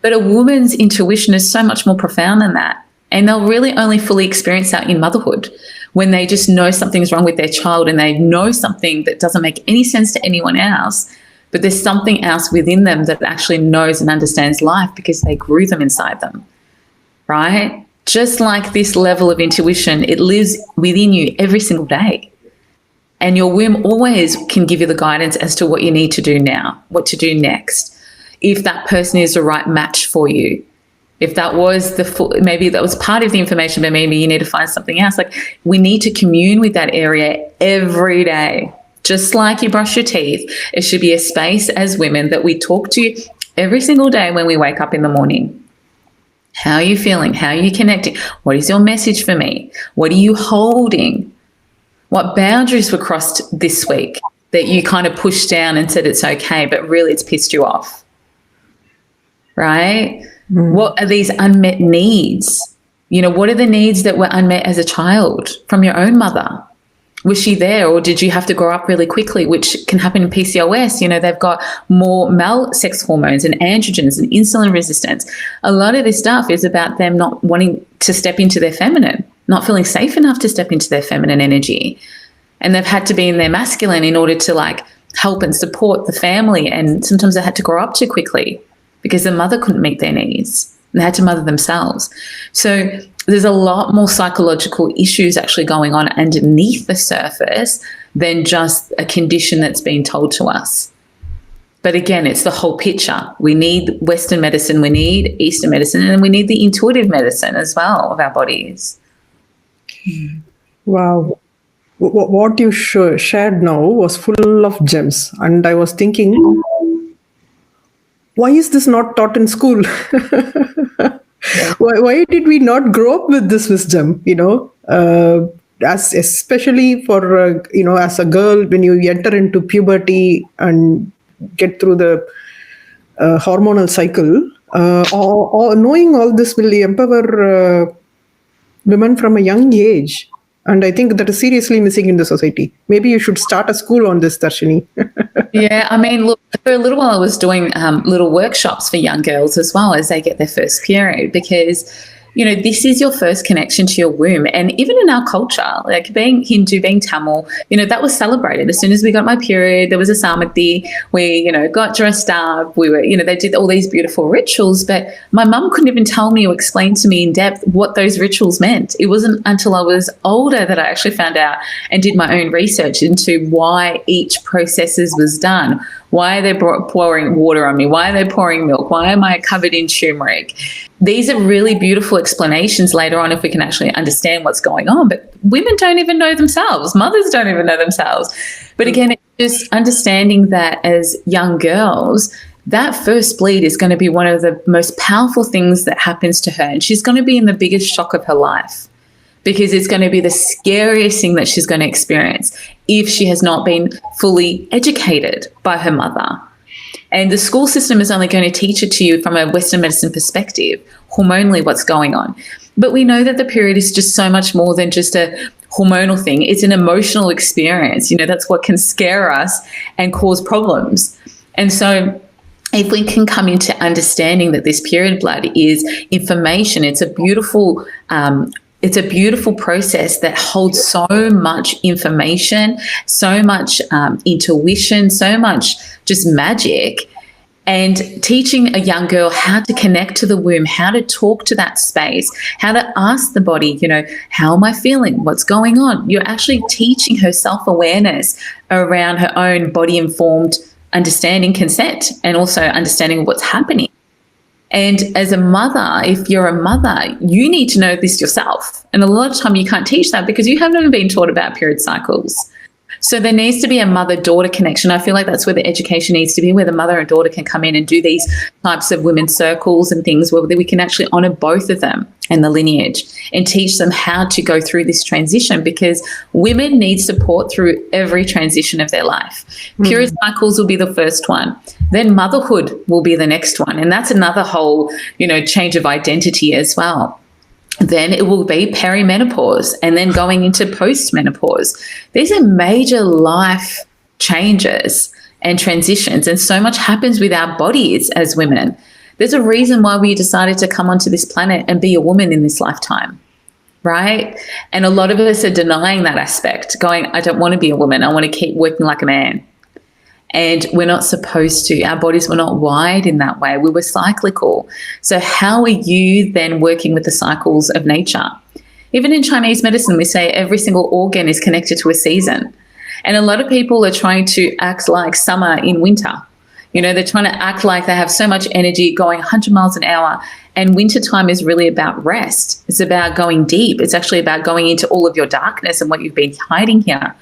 But a woman's intuition is so much more profound than that. And they'll really only fully experience that in motherhood, when they just know something's wrong with their child and they know something that doesn't make any sense to anyone else, but there's something else within them that actually knows and understands life because they grew them inside them, right? Just like this level of intuition, it lives within you every single day. And your womb always can give you the guidance as to what you need to do now, what to do next, if that person is the right match for you. If that was maybe that was part of the information, but maybe you need to find something else. Like, we need to commune with that area every day. Just like you brush your teeth, it should be a space as women that we talk to every single day when we wake up in the morning. How are you feeling? How are you connecting? What is your message for me? What are you holding? What boundaries were crossed this week that you kind of pushed down and said it's okay, but really it's pissed you off? Right? What are these unmet needs? What are the needs that were unmet as a child from your own mother? Was she there, or did you have to grow up really quickly, which can happen in PCOS? They've got more male sex hormones and androgens and insulin resistance. A lot of this stuff is about them not wanting to step into their feminine, not feeling safe enough to step into their feminine energy. And they've had to be in their masculine in order to help and support the family. And sometimes they had to grow up too quickly because the mother couldn't meet their needs. They had to mother themselves. So there's a lot more psychological issues actually going on underneath the surface than just a condition that's been told to us. But again, it's the whole picture. We need Western medicine, we need Eastern medicine, and we need the intuitive medicine as well of our bodies. Wow. what you shared now was full of gems, and I was thinking, why is this not taught in school? Why did we not grow up with this wisdom? As especially for as a girl, when you enter into puberty and get through the hormonal cycle, or knowing all this will empower women from a young age. And I think that is seriously missing in the society. Maybe you should start a school on this, Tharshini. Yeah, I mean, look, for a little while I was doing little workshops for young girls as well as they get their first period, because this is your first connection to your womb. And even in our culture, like being Hindu, being Tamil, that was celebrated. As soon as we got my period, there was a samati. We, got dressed up. We were, they did all these beautiful rituals. But my mum couldn't even tell me or explain to me in depth what those rituals meant. It wasn't until I was older that I actually found out and did my own research into why each processes was done. Why are they pouring water on me? Why are they pouring milk? Why am I covered in turmeric? These are really beautiful explanations later on if we can actually understand what's going on. But women don't even know themselves. Mothers don't even know themselves. But again, it's just understanding that as young girls, that first bleed is going to be one of the most powerful things that happens to her. And she's going to be in the biggest shock of her life, because it's going to be the scariest thing that she's going to experience if she has not been fully educated by her mother. And the school system is only going to teach it to you from a Western medicine perspective, hormonally what's going on. But we know that the period is just so much more than just a hormonal thing. It's an emotional experience. That's what can scare us and cause problems. And so if we can come into understanding that this period blood is information, it's a beautiful process that holds so much information, so much intuition, so much just magic. And teaching a young girl how to connect to the womb, how to talk to that space, how to ask the body, how am I feeling? What's going on? You're actually teaching her self-awareness around her own body-informed understanding consent and also understanding what's happening. And as a mother, if you're a mother, you need to know this yourself. And a lot of time you can't teach that because you haven't been taught about period cycles. So there needs to be a mother-daughter connection. I feel like that's where the education needs to be, where the mother and daughter can come in and do these types of women's circles and things where we can actually honour both of them and the lineage and teach them how to go through this transition, because women need support through every transition of their life. Period cycles will be the first one. Then motherhood will be the next one. And that's another whole, change of identity as well. Then it will be perimenopause and then going into postmenopause. These are major life changes and transitions, and so much happens with our bodies as women. There's a reason why we decided to come onto this planet and be a woman in this lifetime, right? And a lot of us are denying that aspect, going, I don't want to be a woman. I want to keep working like a man. And we're not supposed to. Our bodies were not wired in that way. We were cyclical. So how are you then working with the cycles of nature? Even in Chinese medicine, we say every single organ is connected to a season. And a lot of people are trying to act like summer in winter. They're trying to act like they have so much energy going 100 miles an hour. And winter time is really about rest. It's about going deep. It's actually about going into all of your darkness and what you've been hiding here.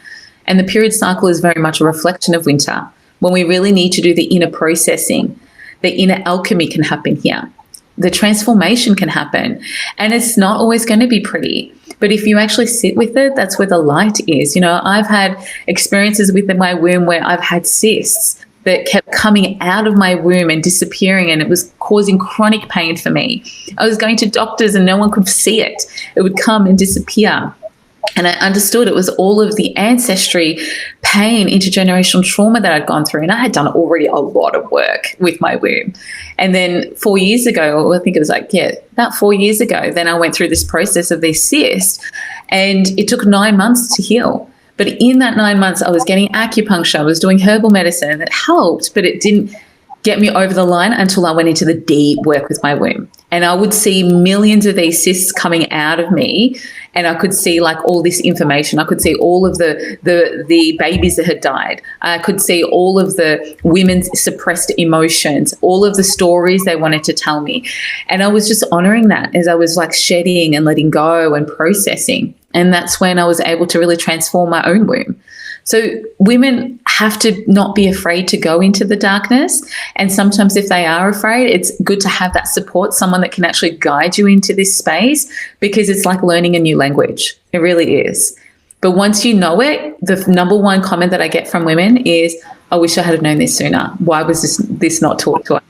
And the period cycle is very much a reflection of winter, when we really need to do the inner processing. The inner alchemy can happen here. The transformation can happen. And it's not always going to be pretty. But if you actually sit with it, that's where the light is. I've had experiences within my womb where I've had cysts that kept coming out of my womb and disappearing, and it was causing chronic pain for me. I was going to doctors and no one could see it. It would come and disappear. And I understood it was all of the ancestry pain, intergenerational trauma that I'd gone through. And I had done already a lot of work with my womb. And then 4 years ago, I think it was about 4 years ago, then I went through this process of this cyst, and it took 9 months to heal. But in that 9 months, I was getting acupuncture, I was doing herbal medicine that helped, but it didn't get me over the line until I went into the deep work with my womb. And I would see millions of these cysts coming out of me, and I could see like all this information. I could see all of the babies that had died. I could see all of the women's suppressed emotions, all of the stories they wanted to tell me. And I was just honoring that as I was like shedding and letting go and processing. And that's when I was able to really transform my own womb. So women have to not be afraid to go into the darkness. And sometimes if they are afraid, it's good to have that support, someone that can actually guide you into this space, because it's like learning a new language. It really is. But once you know it, the number one comment that I get from women is, I wish I had known this sooner. Why was this not taught to us?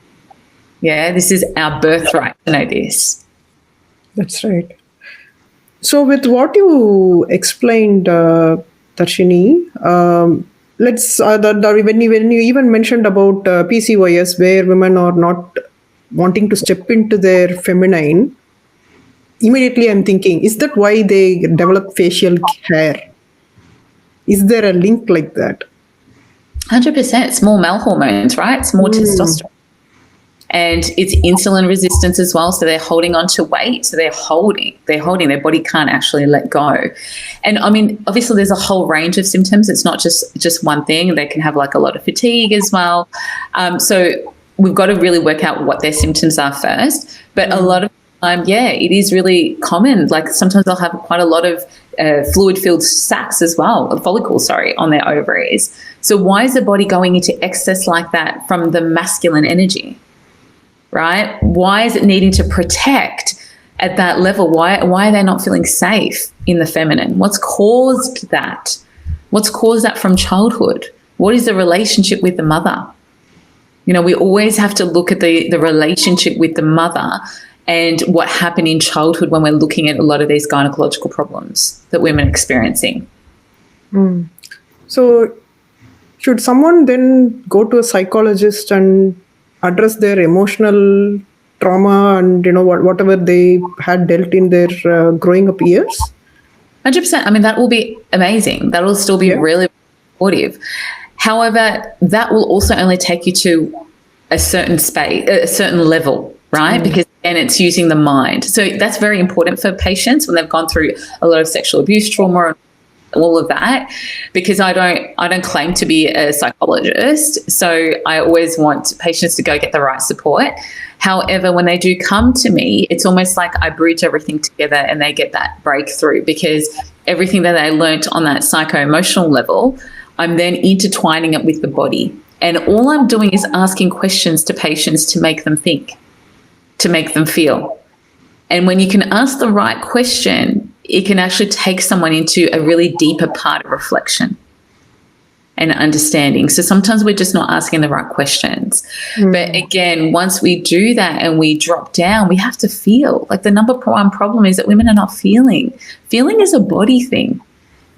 Yeah, this is our birthright to know this. That's right. So with what you explained, Tharshini, when you even mentioned about PCOS, where women are not wanting to step into their feminine, immediately I'm thinking, is that why they develop facial hair? Is there a link like that? 100%. It's more male hormones, right? It's more testosterone. And it's insulin resistance as well. So they're holding on to weight. So they're holding. Their body can't actually let go. And I mean, obviously there's a whole range of symptoms. It's not just one thing. They can have like a lot of fatigue as well. So we've got to really work out what their symptoms are first. But a lot of it is really common. Like sometimes they'll have quite a lot of fluid-filled sacs as well, follicles, on their ovaries. So why is the body going into excess like that from the masculine energy, right? Why is it needing to protect at that level? Why are they not feeling safe in the feminine? What's caused that? What's caused that from childhood? What is the relationship with the mother? We always have to look at the relationship with the mother and what happened in childhood when we're looking at a lot of these gynecological problems that women are experiencing. So should someone then go to a psychologist and address their emotional trauma and, whatever they had dealt in their growing up years? 100%. I mean, that will be amazing. That will still be really supportive. However, that will also only take you to a certain space, a certain level, right? Because then it's using the mind. So that's very important for patients when they've gone through a lot of sexual abuse trauma, all of that, because I don't claim to be a psychologist. So I always want patients to go get the right support. However, when they do come to me, it's almost like I bridge everything together and they get that breakthrough, because everything that they learnt on that psycho-emotional level, I'm then intertwining it with the body. And all I'm doing is asking questions to patients to make them think, to make them feel. And when you can ask the right question, it can actually take someone into a really deeper part of reflection and understanding. So sometimes we're just not asking the right questions. But again, once we do that and we drop down, we have to feel. Like the number one problem is that women are not feeling. Feeling is a body thing.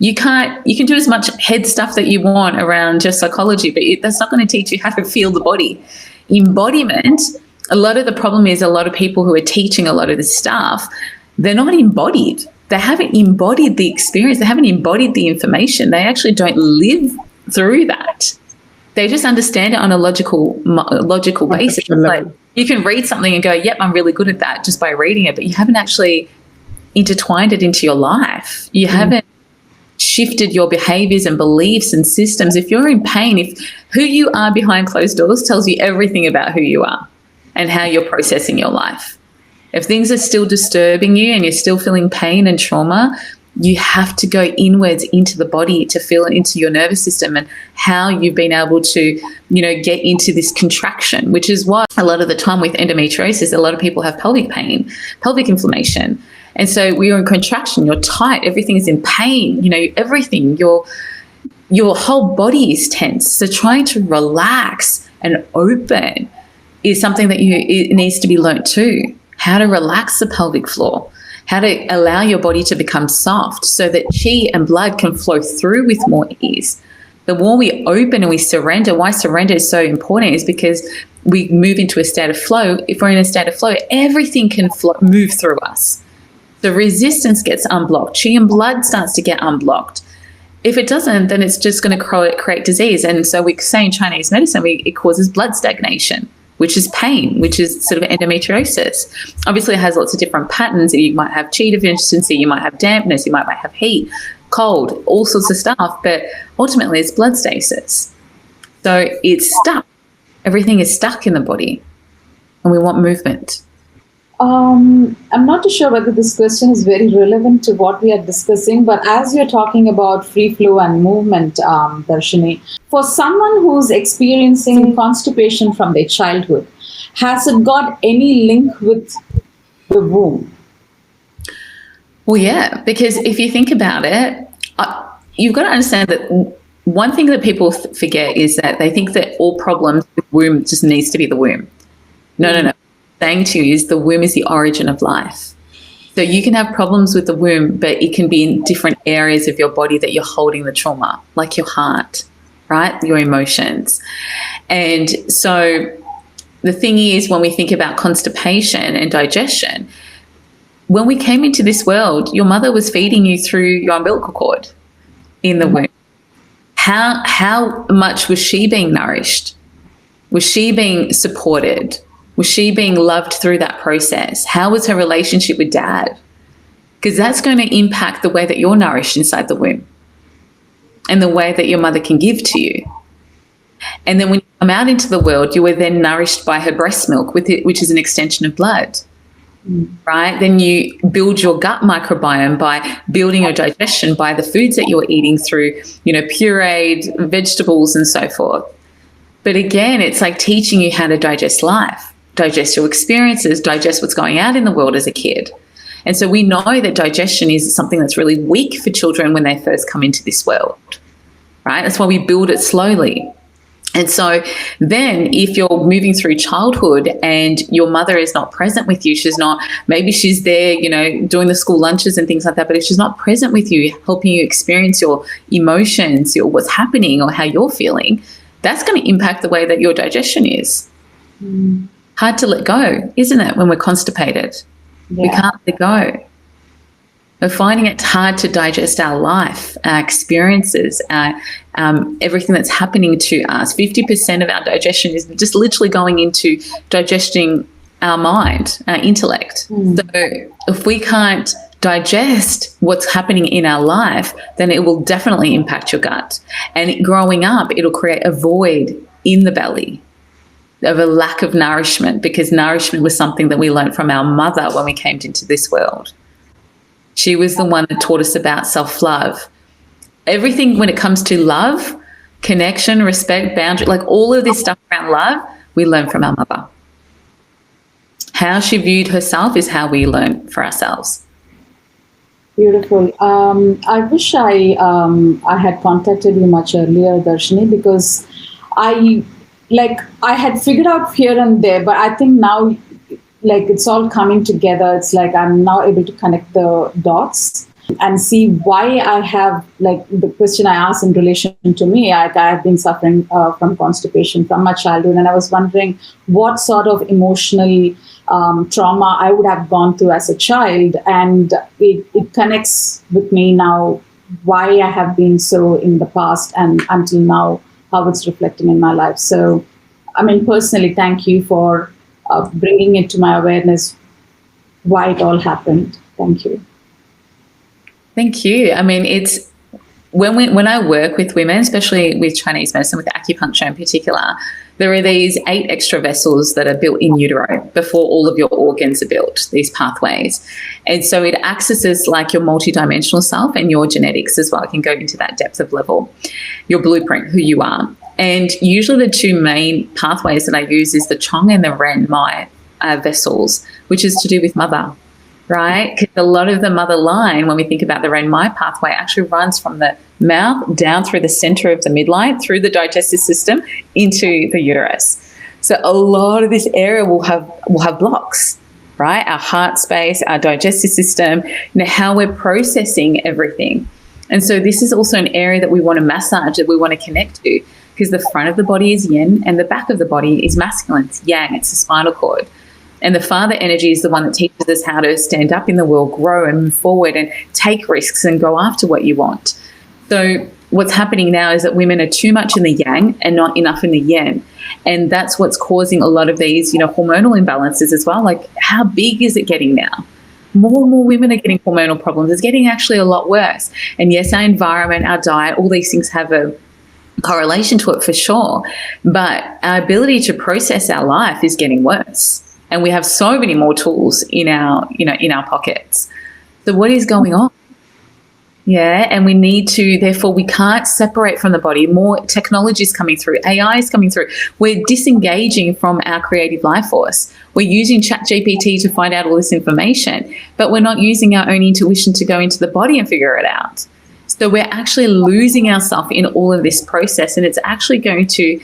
You can do as much head stuff that you want around just psychology, but that's not going to teach you how to feel the body. Embodiment, a lot of the problem is a lot of people who are teaching a lot of this stuff, they're not embodied. They haven't embodied the experience. They haven't embodied the information. They actually don't live through that. They just understand it on a logical basis. Like you can read something and go, yep, I'm really good at that just by reading it, but you haven't actually intertwined it into your life. You haven't shifted your behaviors and beliefs and systems. If you're in pain, if who you are behind closed doors tells you everything about who you are and how you're processing your life. If things are still disturbing you and you're still feeling pain and trauma, you have to go inwards into the body to feel it into your nervous system and how you've been able to, get into this contraction, which is why a lot of the time with endometriosis, a lot of people have pelvic pain, pelvic inflammation. And so we're in contraction, you're tight, everything is in pain, everything, your whole body is tense. So trying to relax and open is something that it needs to be learnt too. How to relax the pelvic floor, how to allow your body to become soft so that chi and blood can flow through with more ease. The more we open and we surrender, why surrender is so important is because we move into a state of flow. If we're in a state of flow, everything can move through us. The resistance gets unblocked. Chi and blood starts to get unblocked. If it doesn't, then it's just going to create disease. And so we say in Chinese medicine, it causes blood stagnation, which is pain, which is sort of endometriosis. Obviously, it has lots of different patterns. You might have chi deficiency, you might have dampness, you might have heat, cold, all sorts of stuff. But ultimately, it's blood stasis. So it's stuck. Everything is stuck in the body, and we want movement. I'm not too sure whether this question is very relevant to what we are discussing, but as you're talking about free flow and movement, Darshini, for someone who's experiencing constipation from their childhood, has it got any link with the womb? Well, yeah, because if you think about it, you've got to understand that one thing that people forget is that they think that all problems with the womb just needs to be the womb. No. What I'm saying to you is the womb is the origin of life. So you can have problems with the womb, but it can be in different areas of your body that you're holding the trauma, like your heart, right? Your emotions. And so the thing is, when we think about constipation and digestion, when we came into this world, your mother was feeding you through your umbilical cord in the womb. How much was she being nourished? Was she being supported? Was she being loved through that process? How was her relationship with dad? Because that's going to impact the way that you're nourished inside the womb and the way that your mother can give to you. And then when you come out into the world, you were then nourished by her breast milk, which is an extension of blood. Right? Then you build your gut microbiome by building your digestion by the foods that you're eating through, pureed vegetables and so forth. But again, it's like teaching you how to digest life, digest your experiences, digest what's going out in the world as a kid. And so we know that digestion is something that's really weak for children when they first come into this world, right? That's why we build it slowly. And so then if you're moving through childhood and your mother is not present with you, maybe she's there, doing the school lunches and things like that, but if she's not present with you, helping you experience your emotions, what's happening or how you're feeling, that's going to impact the way that your digestion is. Hard to let go, isn't it, when we're constipated? Yeah. We can't let go. We're finding it hard to digest our life, our experiences, everything that's happening to us. 50% of our digestion is just literally going into digesting our mind, our intellect. So if we can't digest what's happening in our life, then it will definitely impact your gut. And growing up, it'll create a void in the belly of a lack of nourishment, because nourishment was something that we learned from our mother when we came into this world. She was the one that taught us about self-love. Everything when it comes to love, connection, respect, boundary, like all of this stuff around love, we learn from our mother. How she viewed herself is how we learn for ourselves. Beautiful. I wish I had contacted you much earlier, Darshini, because I had figured out here and there, but I think now it's all coming together. It's like I'm now able to connect the dots and see why I have, the question I asked in relation to me, I have been suffering from constipation from my childhood, and I was wondering what sort of emotional trauma I would have gone through as a child, and it connects with me now why I have been so in the past and until now, how it's reflecting in my life. So, personally, thank you for bringing it to my awareness why it all happened. Thank you. Thank you. It's when I work with women, especially with Chinese medicine, with acupuncture in particular, there are these 8 extra vessels that are built in utero before all of your organs are built, these pathways. And so it accesses like your multidimensional self and your genetics as well. It can go into that depth of level, your blueprint, who you are. And usually the 2 main pathways that I use is the Chong and the Ren Mai vessels, which is to do with mother, right? Because a lot of the mother line, when we think about the Ren Mai pathway, actually runs from the mouth down through the center of the midline, through the digestive system, into the uterus. So a lot of this area will have blocks, right? Our heart space, our digestive system, how we're processing everything. And so this is also an area that we want to massage, that we want to connect to, because the front of the body is yin and the back of the body is masculine. It's yang, it's the spinal cord. And the father energy is the one that teaches us how to stand up in the world, grow and move forward and take risks and go after what you want. So what's happening now is that women are too much in the yang and not enough in the yin. And that's what's causing a lot of these, hormonal imbalances as well. Like, how big is it getting now? More and more women are getting hormonal problems. It's getting actually a lot worse. And yes, our environment, our diet, all these things have a correlation to it for sure. But our ability to process our life is getting worse. and we have so many more tools in our pockets. So what is going on? Yeah, and we need to, therefore, we can't separate from the body. More technology is coming through, AI is coming through. We're disengaging from our creative life force. We're using ChatGPT to find out all this information, but we're not using our own intuition to go into the body and figure it out. So we're actually losing ourselves in all of this process, and it's actually going to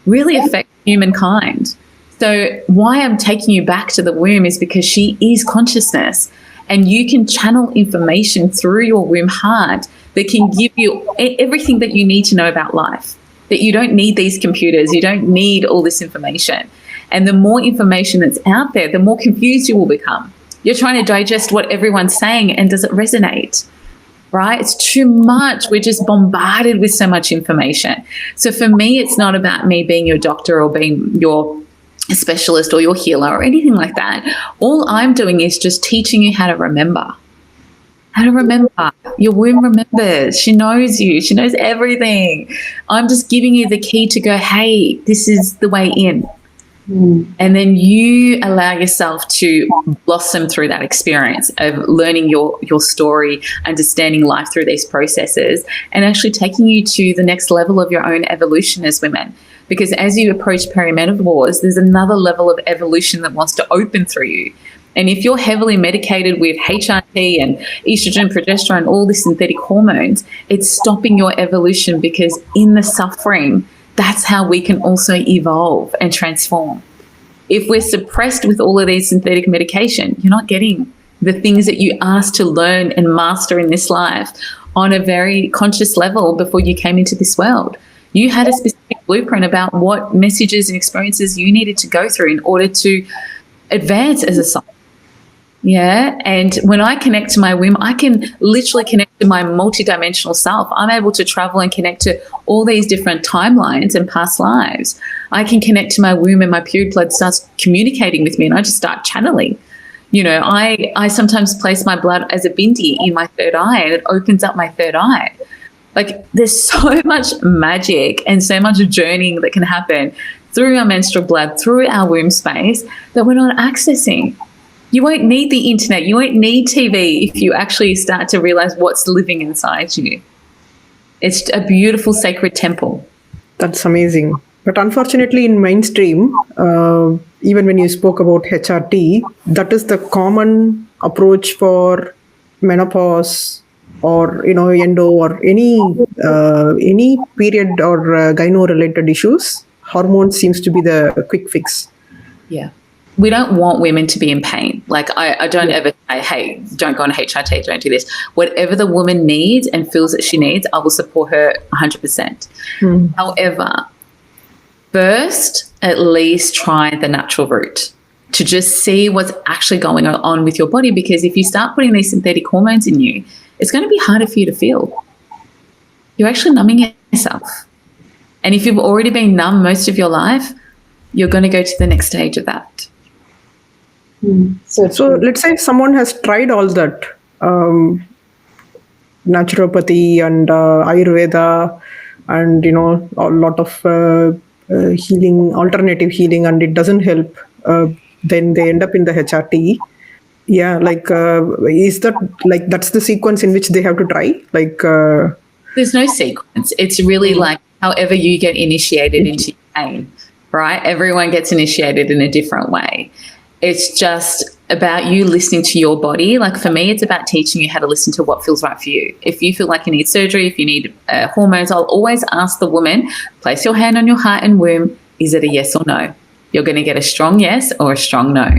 really affect humankind. So why I'm taking you back to the womb is because she is consciousness. And you can channel information through your womb heart that can give you everything that you need to know about life, that you don't need these computers, you don't need all this information. And the more information that's out there, the more confused you will become. You're trying to digest what everyone's saying, and does it resonate? Right? It's too much. We're just bombarded with so much information. So for me, it's not about me being your doctor or being your specialist or your healer or anything like that. All I'm doing is just teaching you how to remember. How to remember. Your womb remembers. She knows you. She knows everything. I'm just giving you the key to go, hey, this is the way in. And then you allow yourself to blossom through that experience of learning your story, understanding life through these processes, and actually taking you to the next level of your own evolution as women. Because as you approach perimenopause, there's another level of evolution that wants to open through you. And if you're heavily medicated with HRT and estrogen, progesterone, all the synthetic hormones, it's stopping your evolution, because in the suffering, that's how we can also evolve and transform. If we're suppressed with all of these synthetic medication, you're not getting the things that you asked to learn and master in this life on a very conscious level before you came into this world. You had a specific blueprint about what messages and experiences you needed to go through in order to advance as a soul. Yeah. And when I connect to my womb, I can literally connect to my multidimensional self. I'm able to travel and connect to all these different timelines and past lives. I can connect to my womb, and my period blood starts communicating with me, and I just start channeling. You know, I sometimes place my blood as a bindi in my third eye, and it opens up my third eye. Like, there's so much magic and so much journeying that can happen through our menstrual blood, through our womb space, that we're not accessing. You won't need the internet. You won't need TV if you actually start to realize what's living inside you. It's a beautiful sacred temple. That's amazing. But unfortunately, in mainstream, even when you spoke about HRT, that is the common approach for menopause, or endo, or any period or gyno related issues. Hormones seems to be the quick fix. Yeah, we don't want women to be in pain. Like, I don't ever say, hey, don't go on HRT, don't do this. Whatever the woman needs and feels that she needs, I will support her 100%. However, first, at least try the natural route to just see what's actually going on with your body, because if you start putting these synthetic hormones in you, it's going to be harder for you to feel. You're actually numbing yourself. And if you've already been numb most of your life, you're going to go to the next stage of that. So let's say someone has tried all that, naturopathy and Ayurveda, and a lot of healing, alternative healing, and it doesn't help. Then they end up in the HRT. Yeah, like, is that, like, that's the sequence in which they have to try? Like, there's no sequence. It's really like however you get initiated into pain, right? Everyone gets initiated in a different way. It's just about you listening to your body. Like, for me, it's about teaching you how to listen to what feels right for you. If you feel like you need surgery, if you need hormones, I'll always ask the woman, place your hand on your heart and womb. Is it a yes or no? You're going to get a strong yes or a strong no.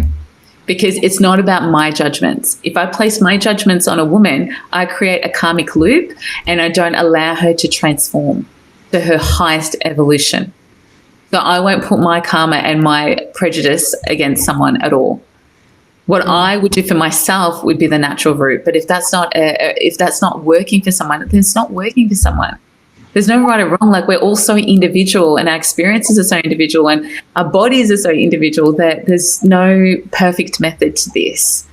Because it's not about my judgments. If I place my judgments on a woman, I create a karmic loop, and I don't allow her to transform to her highest evolution. So I won't put my karma and my prejudice against someone at all. What I would do for myself would be the natural route. But if that's not working for someone, then it's not working for someone. There's no right or wrong. Like, we're all so individual, and our experiences are so individual, and our bodies are so individual, that there's no perfect method to this.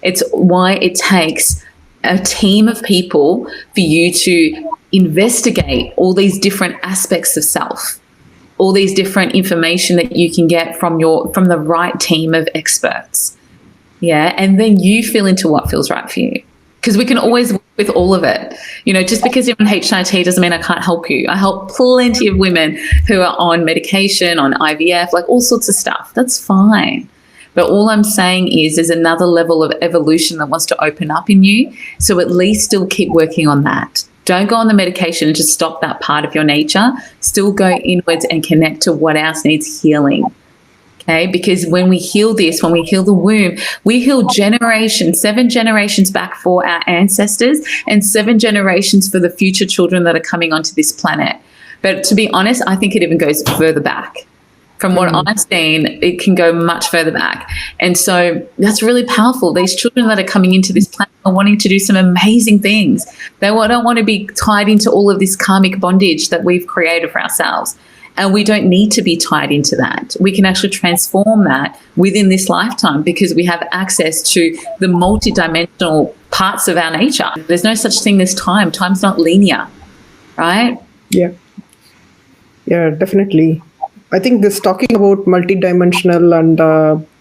It's why it takes a team of people for you to investigate all these different aspects of self. all these different information that you can get from the right team of experts. Yeah. And then you feel into what feels right for you. Because we can always work with all of it. Just because you're on HIT doesn't mean I can't help you. I help plenty of women who are on medication, on IVF, like all sorts of stuff. That's fine. But all I'm saying is there's another level of evolution that wants to open up in you. So at least still keep working on that. Don't go on the medication and just stop that part of your nature. Still go inwards and connect to what else needs healing. Okay, because when we heal this, when we heal the womb, we heal generations, 7 generations back for our ancestors and 7 generations for the future children that are coming onto this planet. But to be honest, I think it even goes further back. From what I've seen, it can go much further back. And so that's really powerful. These children that are coming into this planet are wanting to do some amazing things. They don't want to be tied into all of this karmic bondage that we've created for ourselves. And we don't need to be tied into that. We can actually transform that within this lifetime because we have access to the multidimensional parts of our nature. There's no such thing as time. Time's not linear, right? Yeah. Yeah, definitely. I think this talking about multidimensional and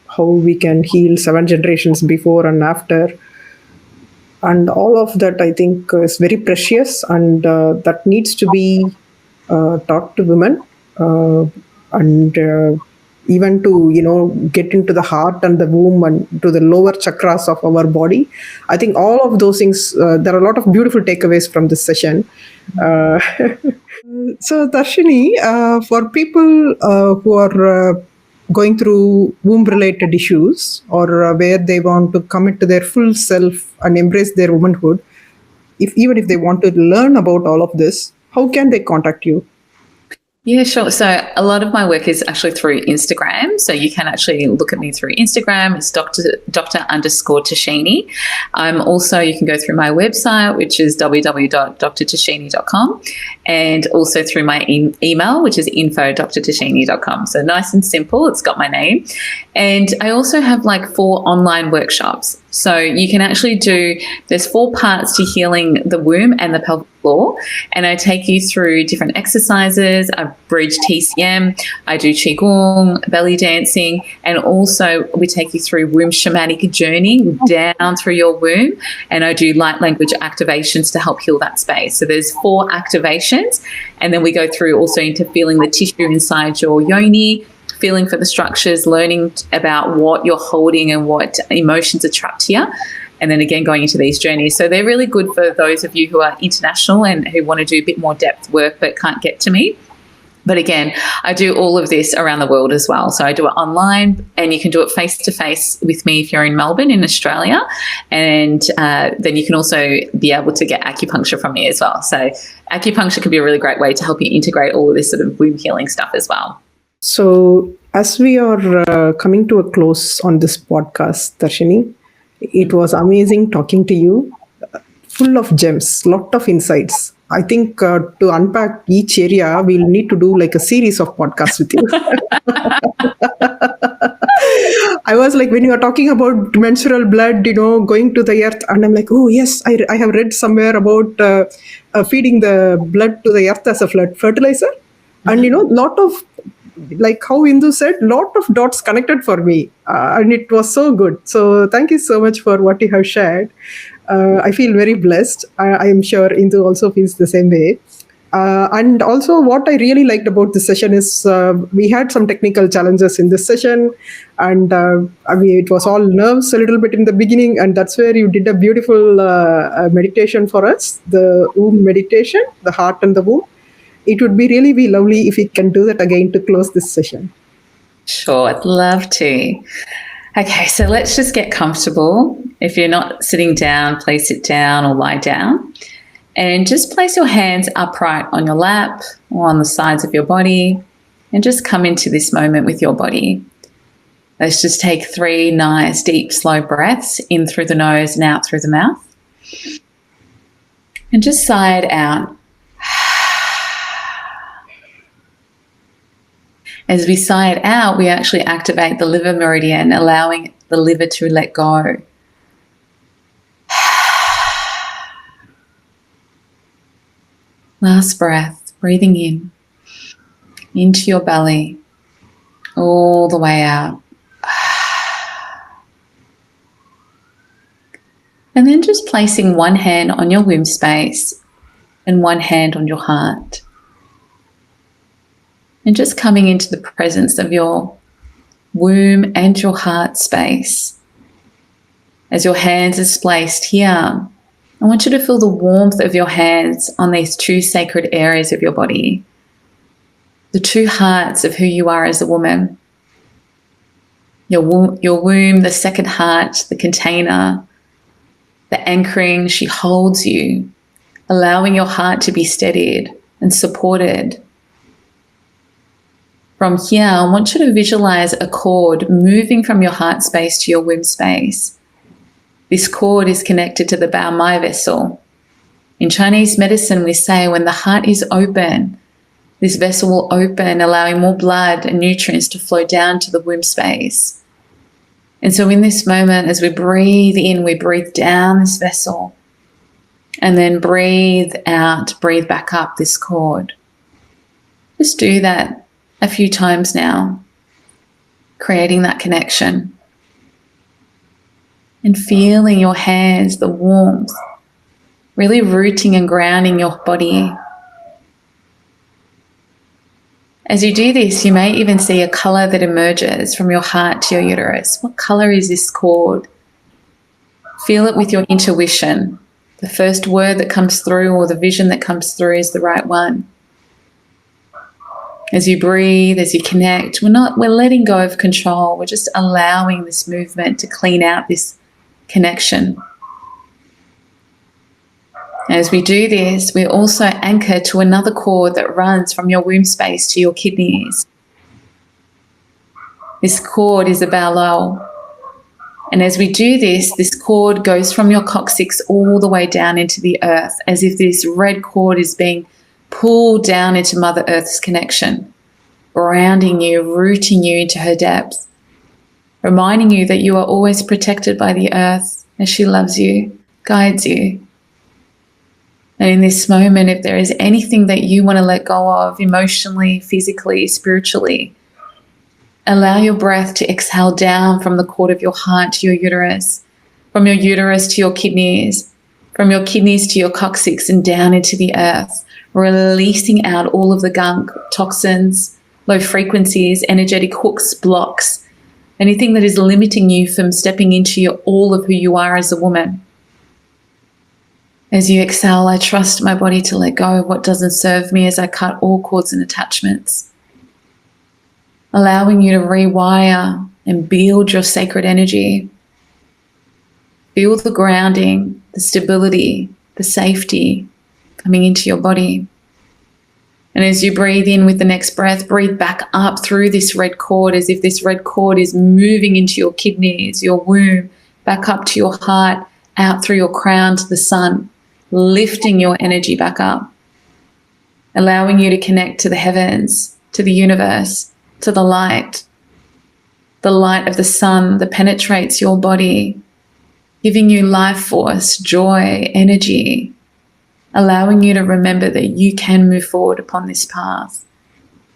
how we can heal 7 generations before and after, and all of that, I think is very precious, and that needs to be taught to women. And even to get into the heart and the womb and to the lower chakras of our body. I think all of those things, there are a lot of beautiful takeaways from this session. So Tharshini, for people who are going through womb related issues, or where they want to commit to their full self and embrace their womanhood, even if they want to learn about all of this, how can they contact you? Yeah, sure. So a lot of my work is actually through Instagram. So you can actually look at me through Instagram. It's Dr._Tharshini. Also, you can go through my website, which is www.drtharshini.com, and also through my email, which is info@drtharshini.com. So nice and simple. It's got my name. And I also have like 4 online workshops. So you can actually there's 4 parts to healing the womb and the pelvic floor. And I take you through different exercises. I bridge TCM. I do Qigong, belly dancing. And also we take you through womb shamanic journey down through your womb. And I do light language activations to help heal that space. So there's 4 activations. And then we go through also into feeling the tissue inside your yoni, feeling for the structures, learning about what you're holding and what emotions are trapped here, and then again going into these journeys. So they're really good for those of you who are international and who want to do a bit more depth work but can't get to me. But again, I do all of this around the world as well. So I do it online, and you can do it face-to-face with me if you're in Melbourne in Australia. And then you can also be able to get acupuncture from me as well. So acupuncture can be a really great way to help you integrate all of this sort of womb healing stuff as well. So, as we are coming to a close on this podcast, Tharshini, it was amazing talking to you, full of gems, lot of insights. I think to unpack each area, we'll need to do like a series of podcasts with you. I was like, when you are talking about menstrual blood, going to the earth, and I'm like, oh yes, I have read somewhere about feeding the blood to the earth as a fertilizer. And lot of, like how Indu said, lot of dots connected for me, and it was so good. So thank you so much for what you have shared. I feel very blessed. I am sure Indu also feels the same way. And also what I really liked about this session is we had some technical challenges in this session, and it was all nerves a little bit in the beginning, and that's where you did a beautiful meditation for us, the womb meditation, the heart and the womb. It would be lovely if we can do that again to close this session. Sure, I'd love to. Okay, so let's just get comfortable. If you're not sitting down, please sit down or lie down. And just place your hands upright on your lap or on the sides of your body, and just come into this moment with your body. Let's just take 3 nice, deep, slow breaths in through the nose and out through the mouth. And just sigh it out. As we sigh it out, we actually activate the liver meridian, allowing the liver to let go. Last breath, breathing in into your belly, all the way out. And then just placing one hand on your womb space and one hand on your heart. And just coming into the presence of your womb and your heart space. As your hands are placed here, I want you to feel the warmth of your hands on these two sacred areas of your body, the two hearts of who you are as a woman. Your womb, the second heart, the container, the anchoring, she holds you, allowing your heart to be steadied and supported. From here, I want you to visualize a cord moving from your heart space to your womb space. This cord is connected to the Bao Mai vessel. In Chinese medicine, we say when the heart is open, this vessel will open, allowing more blood and nutrients to flow down to the womb space. And so in this moment, as we breathe in, we breathe down this vessel. And then breathe out, breathe back up this cord. Just do that a few times now, creating that connection. And feeling your hands, the warmth, really rooting and grounding your body. As you do this, you may even see a color that emerges from your heart to your uterus. What color is this cord? Feel it with your intuition. The first word that comes through or the vision that comes through is the right one. As you breathe, as you connect, we're letting go of control. We're just allowing this movement to clean out this connection. As we do this, we also anchor to another cord that runs from your womb space to your kidneys. This cord is a Bao Lao. And as we do this, this cord goes from your coccyx all the way down into the earth, as if this red cord is being pulled down into Mother Earth's connection, grounding you, rooting you into her depths, reminding you that you are always protected by the earth as she loves you, guides you. And in this moment, if there is anything that you want to let go of emotionally, physically, spiritually, allow your breath to exhale down from the cord of your heart to your uterus, from your uterus to your kidneys, from your kidneys to your coccyx and down into the earth, releasing out all of the gunk, toxins, low frequencies, energetic hooks, blocks, anything that is limiting you from stepping into all of who you are as a woman. As you exhale, I trust my body to let go of what doesn't serve me as I cut all cords and attachments, allowing you to rewire and build your sacred energy. Feel the grounding, the stability, the safety coming into your body. And as you breathe in with the next breath, breathe back up through this red cord as if this red cord is moving into your kidneys, your womb, back up to your heart, out through your crown to the sun, lifting your energy back up, allowing you to connect to the heavens, to the universe, to the light of the sun that penetrates your body, giving you life force, joy, energy, allowing you to remember that you can move forward upon this path,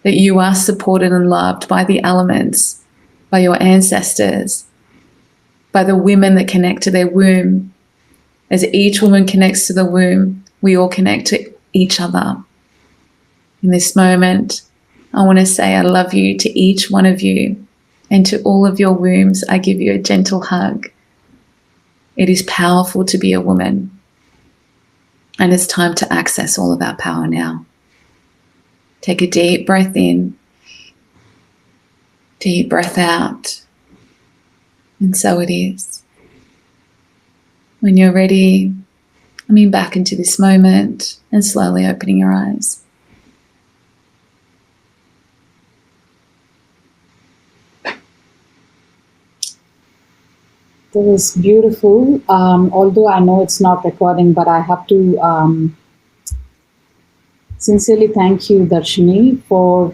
that you are supported and loved by the elements, by your ancestors, by the women that connect to their womb. As each woman connects to the womb, we all connect to each other. In this moment, I want to say I love you to each one of you, and to all of your wombs, I give you a gentle hug. It is powerful to be a woman. And it's time to access all of that power now. Take a deep breath in, deep breath out. And so it is. When you're ready, coming back into this moment and slowly opening your eyes. That was beautiful. Although I know it's not recording, but I have to sincerely thank you, Tharshini, for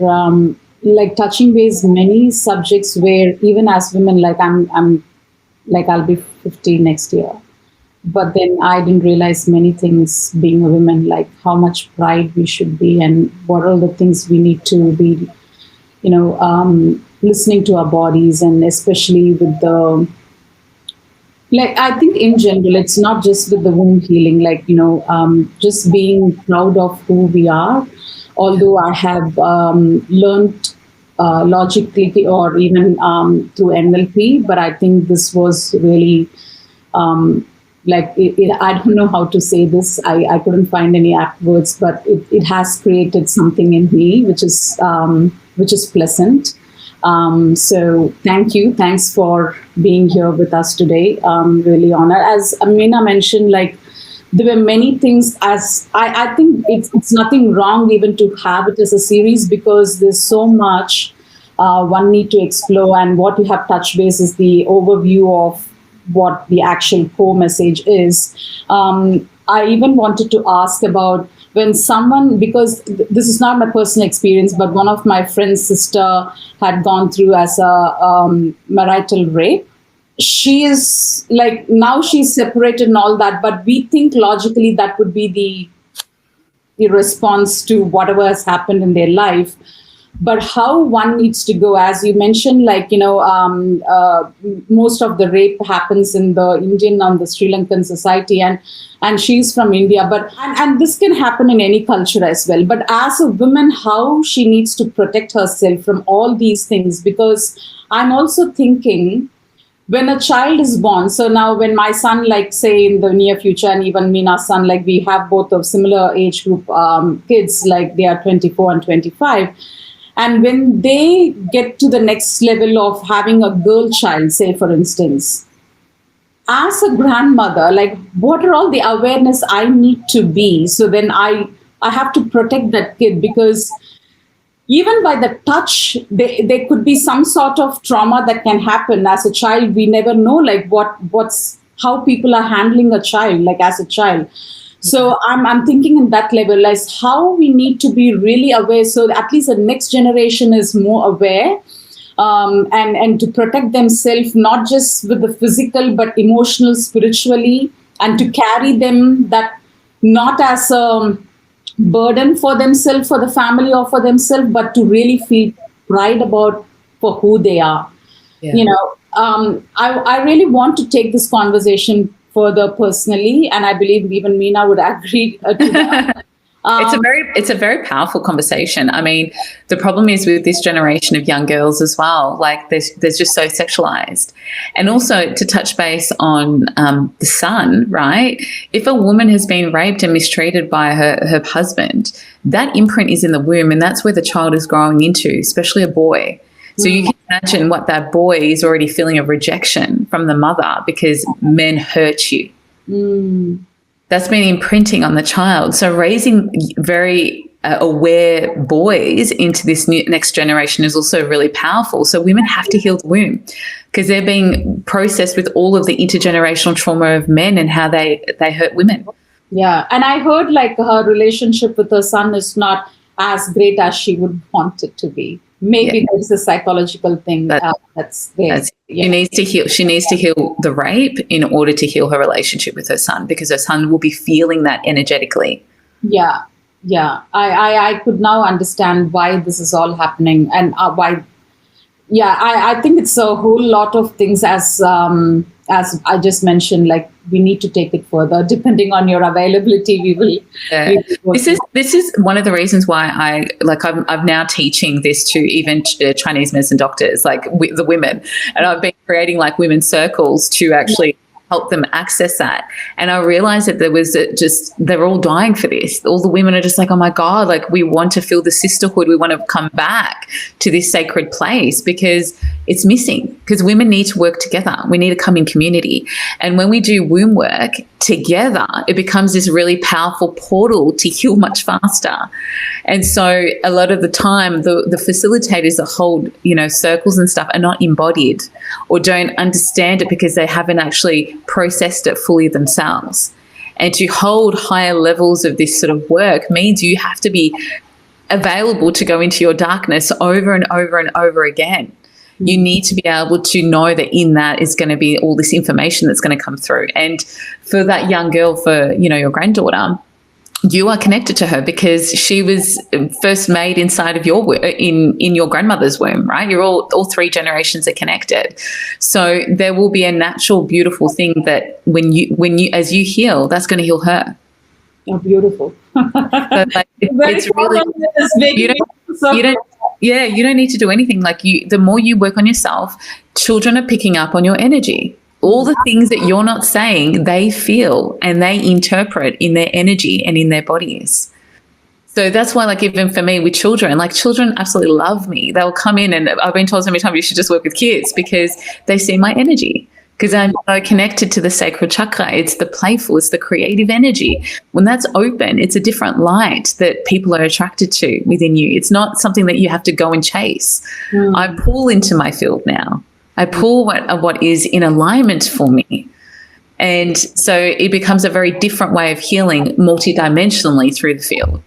touching base many subjects where even as women, I'll be 50 next year, But then I didn't realize many things being a woman, like how much pride we should be and what are the things we need to be, listening to our bodies, and especially with the, like, I think in general, it's not just with the womb healing, like, just being proud of who we are. Although I have learned logically or even through NLP, but I think this was really, I don't know how to say this. I couldn't find any apt words, but it has created something in me, which is pleasant. So thank you. Thanks for being here with us today. Really honored. As Amina mentioned, like, there were many things. As I think it's nothing wrong even to have it as a series, because there's so much one need to explore. And what you have touched base is the overview of what the actual core message is. I even wanted to ask about when someone, because this is not my personal experience, but one of my friend's sister had gone through as a marital rape. She is like, now she's separated and all that, but we think logically that would be the response to whatever has happened in their life. But how one needs to go, as you mentioned, like, most of the rape happens in the Indian and the Sri Lankan society, and she's from India, but and this can happen in any culture as well. But as a woman, how she needs to protect herself from all these things, because I'm also thinking, when a child is born, so now when my son, like, say in the near future, and even Mina's son, like, we have both of similar age group kids, like they are 24 and 25. And when they get to the next level of having a girl child, say, for instance, as a grandmother, like, what are all the awareness I need to be? So then I have to protect that kid, because even by the touch, there could be some sort of trauma that can happen as a child. We never know, like, how people are handling a child, like, as a child. So I'm thinking in that level, as how we need to be really aware, so at least the next generation is more aware, and to protect themselves, not just with the physical, but emotional, spiritually, and to carry them that not as a burden for themselves, for the family, or for themselves, but to really feel pride about for who they are. Yeah. I really want to take this conversation further personally, and I believe even Meena would agree to that. It's a very powerful conversation. I mean, the problem is with this generation of young girls as well, like, there's just so sexualized. And also, to touch base on the son, right? If a woman has been raped and mistreated by her husband, that imprint is in the womb, and that's where the child is growing into, especially a boy. So you can imagine what that boy is already feeling of rejection from the mother, because men hurt you. That's been imprinting on the child. So raising very aware boys into this next generation is also really powerful. So women have to heal the womb, because they're being processed with all of the intergenerational trauma of men and how they hurt women. Yeah. And I heard, like, her relationship with her son is not as great as she would want it to be. Maybe there's a psychological thing that's there. She needs to heal. She needs to heal the rape in order to heal her relationship with her son, because her son will be feeling that energetically. Yeah. I could now understand why this is all happening, and why. Yeah, I think it's a whole lot of things, as I just mentioned, like, we need to take it further. Depending on your availability, we will. Yeah. This is one of the reasons why I'm now teaching this to even Chinese medicine doctors, like the women, and I've been creating, like, women's circles to actually help them access that. And I realized that there was they're all dying for this. All the women are just like, oh my God, like, we want to feel the sisterhood. We want to come back to this sacred place, because it's missing, because women need to work together. We need to come in community. And when we do womb work together, it becomes this really powerful portal to heal much faster. And so a lot of the time, the facilitators that hold, circles and stuff are not embodied, or don't understand it, because they haven't actually processed it fully themselves. And to hold higher levels of this sort of work means you have to be available to go into your darkness over and over and over again. You need to be able to know that in that is going to be all this information that's going to come through. And for that young girl, for, your granddaughter, you are connected to her because she was first made inside of in your grandmother's womb, right? You're all three generations are connected. So there will be a natural, beautiful thing that when you as you heal, that's going to heal her. Oh, beautiful. So, it's really, you don't need to do anything. The more you work on yourself, children are picking up on your energy. All the things that you're not saying, they feel and they interpret in their energy and in their bodies. So that's why, even for me with children, children absolutely love me. They'll come in, and I've been told so many times you should just work with kids because they see my energy. Because I'm so connected to the sacral chakra. It's the playful, it's the creative energy. When that's open, it's a different light that people are attracted to within you. It's not something that you have to go and chase. I pull into my field now. I pull what is in alignment for me. And so it becomes a very different way of healing multidimensionally through the field.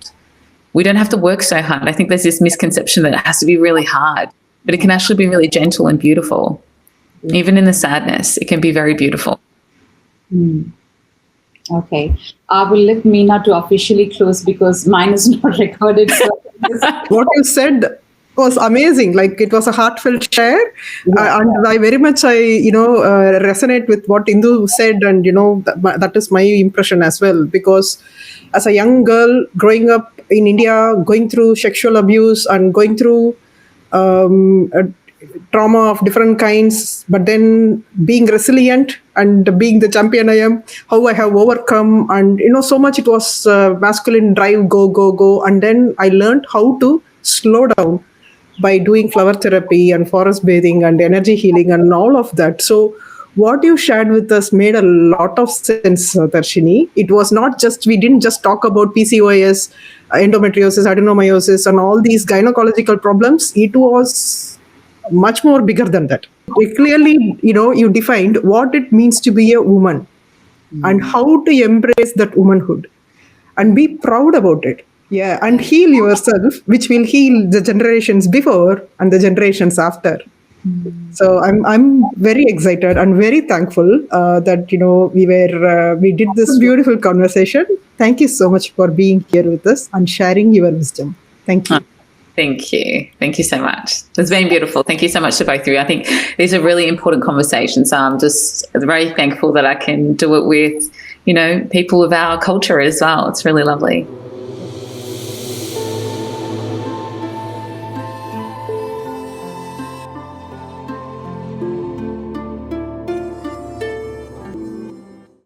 We don't have to work so hard. I think there's this misconception that it has to be really hard, but it can actually be really gentle and beautiful. Even in the sadness, it can be very beautiful. Okay. I will let Meena to officially close because mine is not recorded. So what you said was amazing. It was a heartfelt share. And I very much, resonate with what Indu said. And, that is my impression as well. Because as a young girl growing up in India, going through sexual abuse and going through trauma of different kinds, but then being resilient and being the champion I am, how I have overcome, and so much it was masculine drive, go, and then I learned how to slow down by doing flower therapy and forest bathing and energy healing and all of that. So what you shared with us made a lot of sense, Tharshini. It was not just, we didn't just talk about PCOS, endometriosis, adenomyosis, and all these gynecological problems. It was much more bigger than that. Clearly, you defined what it means to be a woman and how to embrace that womanhood and be proud about it. Yeah, and heal yourself, which will heal the generations before and the generations after. So I'm very excited and very thankful that we did this beautiful conversation. Thank you so much for being here with us and sharing your wisdom. Thank you. Thank you. Thank you so much. It's been beautiful. Thank you so much to both of you. I think these are really important conversations. I'm just very thankful that I can do it with, people of our culture as well. It's really lovely.